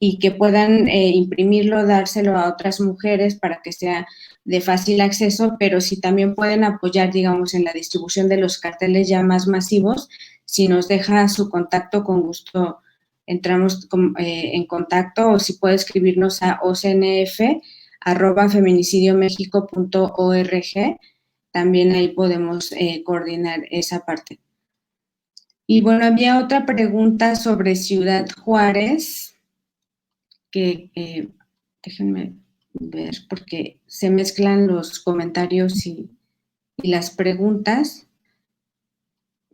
y que puedan imprimirlo, dárselo a otras mujeres para que sea de fácil acceso, pero si también pueden apoyar, digamos, en la distribución de los carteles ya más masivos, si nos deja su contacto, con gusto entramos en contacto, o si puede escribirnos a ocnf@feminicidio-mexico.org, también ahí podemos coordinar esa parte. Y bueno, había otra pregunta sobre Ciudad Juárez, que déjenme ver, porque se mezclan los comentarios y las preguntas,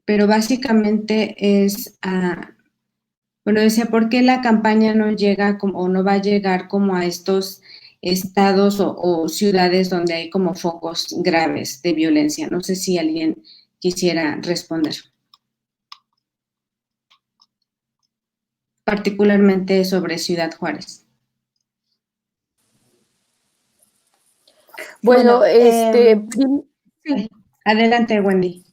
pero básicamente es, bueno, decía, ¿por qué la campaña no llega o no va a llegar como a estos estados o ciudades donde hay como focos graves de violencia? No sé si alguien quisiera responder. Particularmente sobre Ciudad Juárez. Bueno, sí. Adelante, Wendy.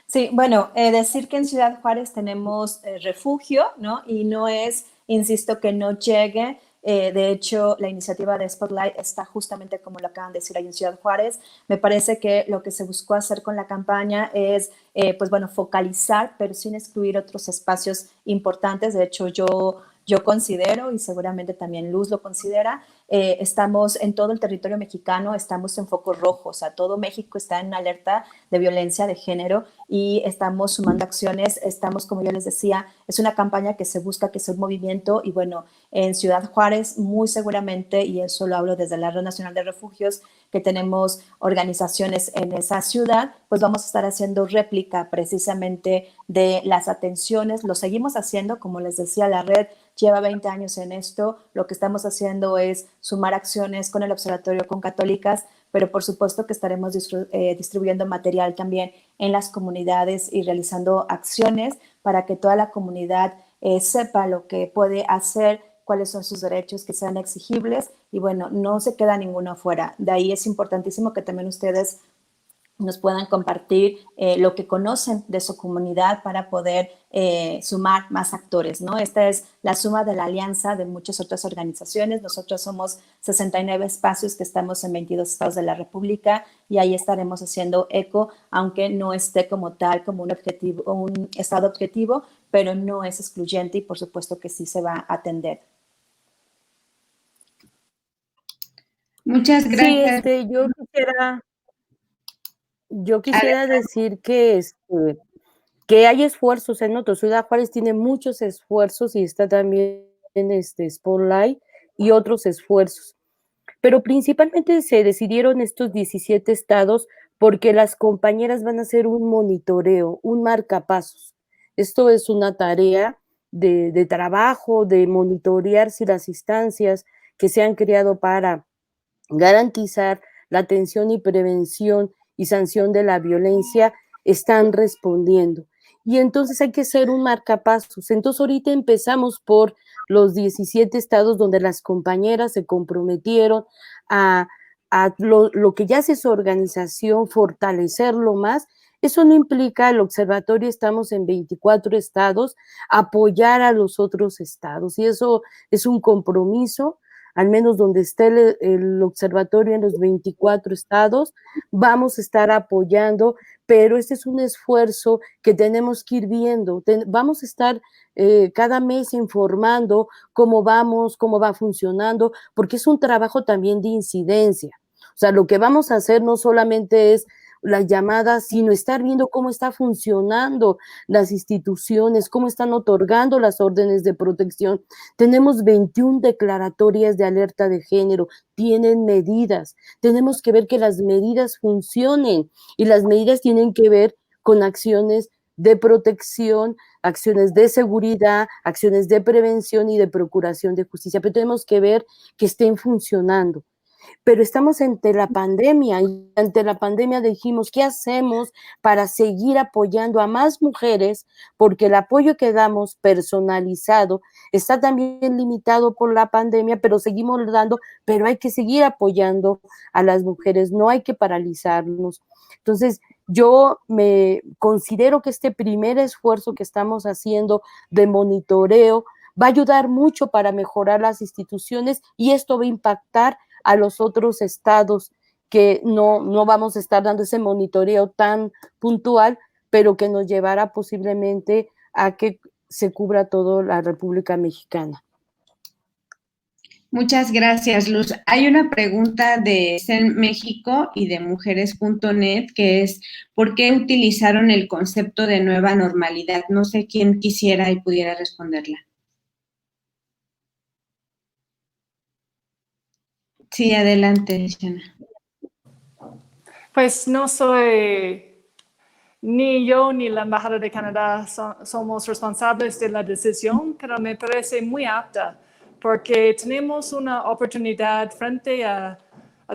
Sí, bueno, decir que en Ciudad Juárez tenemos refugio, ¿no? Y no es, insisto, que no llegue. De hecho, la iniciativa de Spotlight está justamente como lo acaban de decir ahí en Ciudad Juárez. Me parece que lo que se buscó hacer con la campaña es, pues bueno, focalizar, pero sin excluir otros espacios importantes. De hecho, yo considero, y seguramente también Luz lo considera, estamos en todo el territorio mexicano, estamos en focos rojos, o sea, todo México está en alerta de violencia de género y estamos sumando acciones, estamos, como yo les decía, es una campaña que se busca que sea un movimiento y bueno, en Ciudad Juárez muy seguramente, y eso lo hablo desde la Red Nacional de Refugios, que tenemos organizaciones en esa ciudad, pues vamos a estar haciendo réplica precisamente de las atenciones, lo seguimos haciendo, como les decía, la red lleva 20 años en esto, lo que estamos haciendo es sumar acciones con el Observatorio con Católicas, pero por supuesto que estaremos distribuyendo material también en las comunidades y realizando acciones para que toda la comunidad sepa lo que puede hacer, cuáles son sus derechos que sean exigibles y bueno, no se queda ninguno afuera. De ahí es importantísimo que también ustedes nos puedan compartir lo que conocen de su comunidad para poder sumar más actores, ¿no? Esta es la suma de la alianza de muchas otras organizaciones. Nosotros somos 69 espacios que estamos en 22 estados de la República y ahí estaremos haciendo eco, aunque no esté como tal, como un objetivo, un estado objetivo, pero no es excluyente y por supuesto que sí se va a atender. Muchas gracias. Sí, yo quisiera decir que hay esfuerzos en otros. Ciudad Juárez tiene muchos esfuerzos y está también en Spotlight y otros esfuerzos. Pero principalmente se decidieron estos 17 estados porque las compañeras van a hacer un monitoreo, un marcapasos. Esto es una tarea de trabajo, de monitorear si las instancias que se han creado para garantizar la atención y prevención y sanción de la violencia están respondiendo. Y entonces hay que hacer un marcapasos. Entonces ahorita empezamos por los 17 estados donde las compañeras se comprometieron a lo que ya hace su organización, fortalecerlo más. Eso no implica, el observatorio estamos en 24 estados, apoyar a los otros estados. Y eso es un compromiso, al menos donde esté el observatorio en los 24 estados, vamos a estar apoyando, pero este es un esfuerzo que tenemos que ir viendo. Vamos a estar cada mes informando cómo vamos, cómo va funcionando, porque es un trabajo también de incidencia. O sea, lo que vamos a hacer no solamente es las llamadas, sino estar viendo cómo está funcionando las instituciones, cómo están otorgando las órdenes de protección. Tenemos 21 declaratorias de alerta de género, tienen medidas. Tenemos que ver que las medidas funcionen y las medidas tienen que ver con acciones de protección, acciones de seguridad, acciones de prevención y de procuración de justicia, pero tenemos que ver que estén funcionando. Pero estamos ante la pandemia y ante la pandemia dijimos, ¿qué hacemos para seguir apoyando a más mujeres? Porque el apoyo que damos personalizado está también limitado por la pandemia, pero seguimos dando, pero hay que seguir apoyando a las mujeres, no hay que paralizarnos. Entonces, yo me considero que este primer esfuerzo que estamos haciendo de monitoreo va a ayudar mucho para mejorar las instituciones y esto va a impactar a los otros estados que no vamos a estar dando ese monitoreo tan puntual, pero que nos llevará posiblemente a que se cubra toda la República Mexicana. Muchas gracias, Luz. Hay una pregunta de CEN México y de mujeres.net que es, ¿por qué utilizaron el concepto de nueva normalidad? No sé quién quisiera y pudiera responderla. Sí, adelante, Shana. Pues no soy, ni yo ni la Embajada de Canadá somos responsables de la decisión, pero me parece muy apta porque tenemos una oportunidad frente a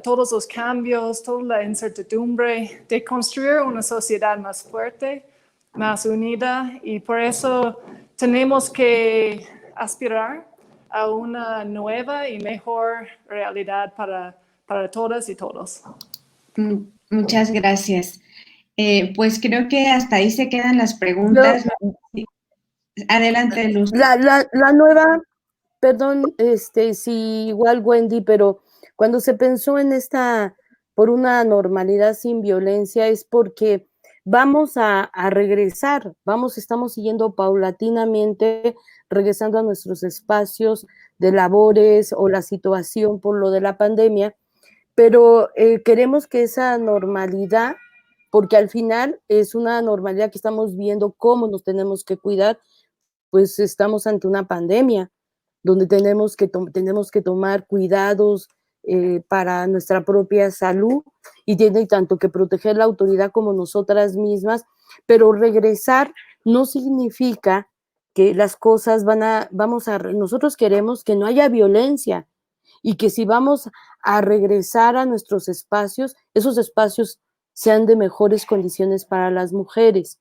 todos los cambios, toda la incertidumbre, de construir una sociedad más fuerte, más unida, y por eso tenemos que aspirar a una nueva y mejor realidad para todas y todos. Muchas gracias. Pues creo que hasta ahí se quedan las preguntas. Adelante, Luz. La nueva, perdón, sí, igual Wendy, pero cuando se pensó en por una normalidad sin violencia es porque vamos a regresar, estamos siguiendo paulatinamente, regresando a nuestros espacios de labores o la situación por lo de la pandemia, pero queremos que esa normalidad, porque al final es una normalidad que estamos viendo cómo nos tenemos que cuidar, pues estamos ante una pandemia donde tenemos que tomar cuidados para nuestra propia salud y tiene tanto que proteger la autoridad como nosotras mismas, pero regresar no significa que las cosas nosotros queremos que no haya violencia y que si vamos a regresar a nuestros espacios, esos espacios sean de mejores condiciones para las mujeres.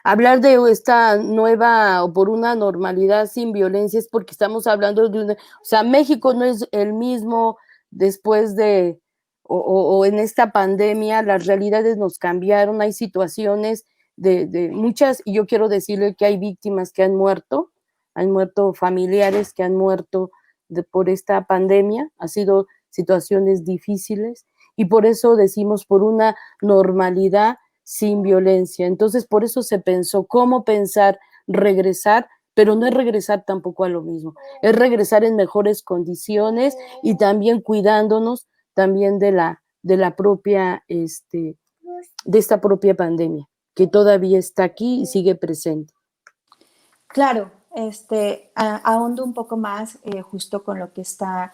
Hablar de esta nueva o por una normalidad sin violencia es porque estamos hablando de o sea, México no es el mismo después de, o en esta pandemia, las realidades nos cambiaron, hay situaciones de muchas, y yo quiero decirle que hay víctimas que han muerto familiares que han muerto por esta pandemia, ha sido situaciones difíciles, y por eso decimos por una normalidad sin violencia. Entonces, por eso se pensó cómo pensar regresar, pero no es regresar tampoco a lo mismo, es regresar en mejores condiciones y también cuidándonos también de la propia, de esta propia pandemia, que todavía está aquí y sigue presente. Claro, ahondo un poco más justo con lo que está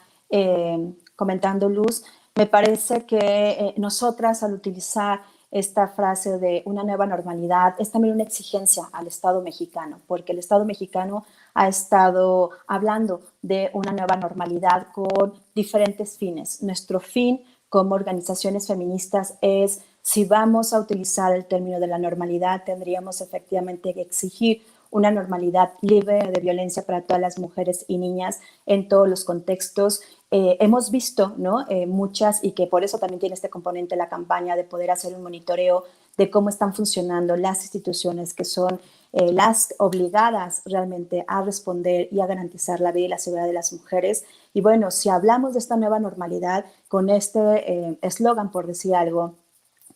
comentando Luz. Me parece que nosotras al utilizar esta frase de una nueva normalidad es también una exigencia al Estado mexicano, porque el Estado mexicano ha estado hablando de una nueva normalidad con diferentes fines. Nuestro fin como organizaciones feministas es, si vamos a utilizar el término de la normalidad, tendríamos efectivamente que exigir una normalidad libre de violencia para todas las mujeres y niñas en todos los contextos. Hemos visto, ¿no? Muchas, y que por eso también tiene este componente la campaña de poder hacer un monitoreo de cómo están funcionando las instituciones que son las obligadas realmente a responder y a garantizar la vida y la seguridad de las mujeres. Y bueno, si hablamos de esta nueva normalidad con este eslogan, por decir algo,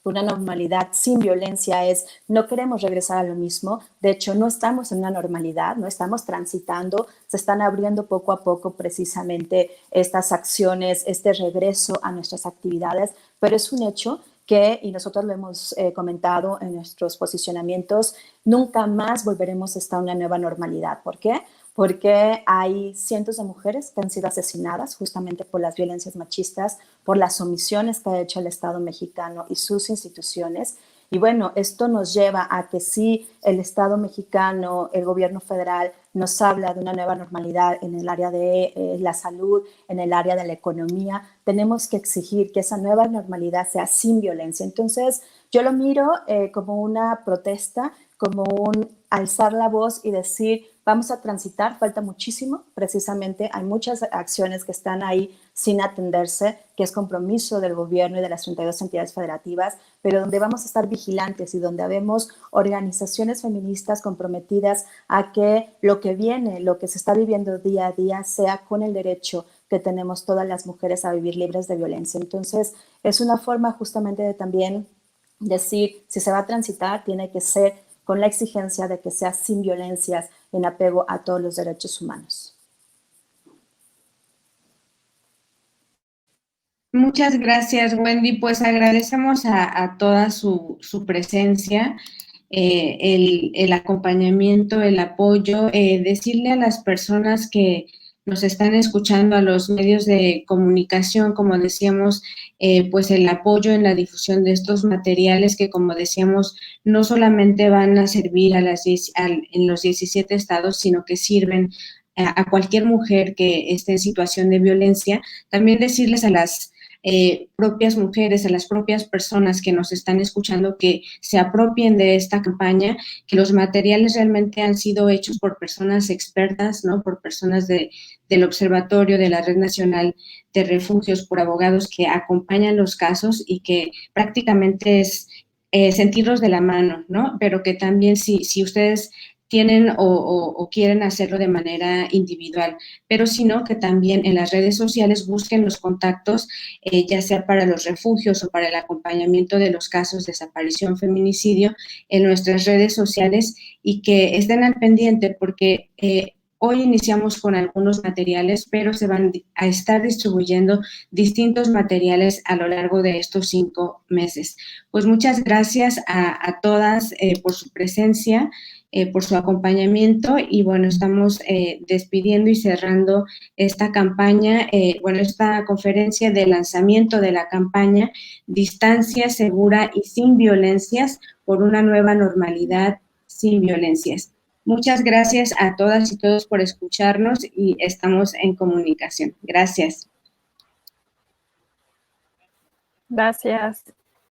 una normalidad sin violencia es, no queremos regresar a lo mismo, de hecho no estamos en una normalidad, no estamos transitando, se están abriendo poco a poco precisamente estas acciones, este regreso a nuestras actividades, pero es un hecho que, y nosotros lo hemos comentado en nuestros posicionamientos, nunca más volveremos a estar en una nueva normalidad. ¿Por qué? Porque hay cientos de mujeres que han sido asesinadas justamente por las violencias machistas, por las omisiones que ha hecho el Estado mexicano y sus instituciones. Y bueno, esto nos lleva a que si el Estado mexicano, el gobierno federal, nos habla de una nueva normalidad en el área de la salud, en el área de la economía, tenemos que exigir que esa nueva normalidad sea sin violencia. Entonces, yo lo miro como una protesta, como un alzar la voz y decir, vamos a transitar, falta muchísimo, precisamente hay muchas acciones que están ahí sin atenderse, que es compromiso del gobierno y de las 32 entidades federativas, pero donde vamos a estar vigilantes y donde habemos organizaciones feministas comprometidas a que lo que viene, lo que se está viviendo día a día, sea con el derecho que tenemos todas las mujeres a vivir libres de violencia. Entonces, es una forma justamente de también decir, si se va a transitar, tiene que ser con la exigencia de que sea sin violencias en apego a todos los derechos humanos. Muchas gracias, Wendy. Pues agradecemos a toda su presencia, el acompañamiento, el apoyo, decirle a las personas que nos están escuchando, a los medios de comunicación, como decíamos, pues el apoyo en la difusión de estos materiales que, como decíamos, no solamente van a servir en los 17 estados, sino que sirven a cualquier mujer que esté en situación de violencia. También decirles a las propias mujeres, a las propias personas que nos están escuchando, que se apropien de esta campaña, que los materiales realmente han sido hechos por personas expertas, ¿no? Por personas del observatorio, de la Red Nacional de Refugios, por abogados que acompañan los casos y que prácticamente es sentirlos de la mano, ¿no? Pero que también si ustedes tienen o quieren hacerlo de manera individual, pero sino que también en las redes sociales busquen los contactos, ya sea para los refugios o para el acompañamiento de los casos de desaparición, feminicidio en nuestras redes sociales, y que estén al pendiente porque hoy iniciamos con algunos materiales, pero se van a estar distribuyendo distintos materiales a lo largo de estos 5 meses. Pues muchas gracias a todas por su presencia, por su acompañamiento, y bueno, estamos despidiendo y cerrando esta campaña, esta conferencia de lanzamiento de la campaña Distancia Segura y Sin Violencias por una nueva normalidad sin violencias. Muchas gracias a todas y todos por escucharnos y estamos en comunicación. Gracias. Gracias.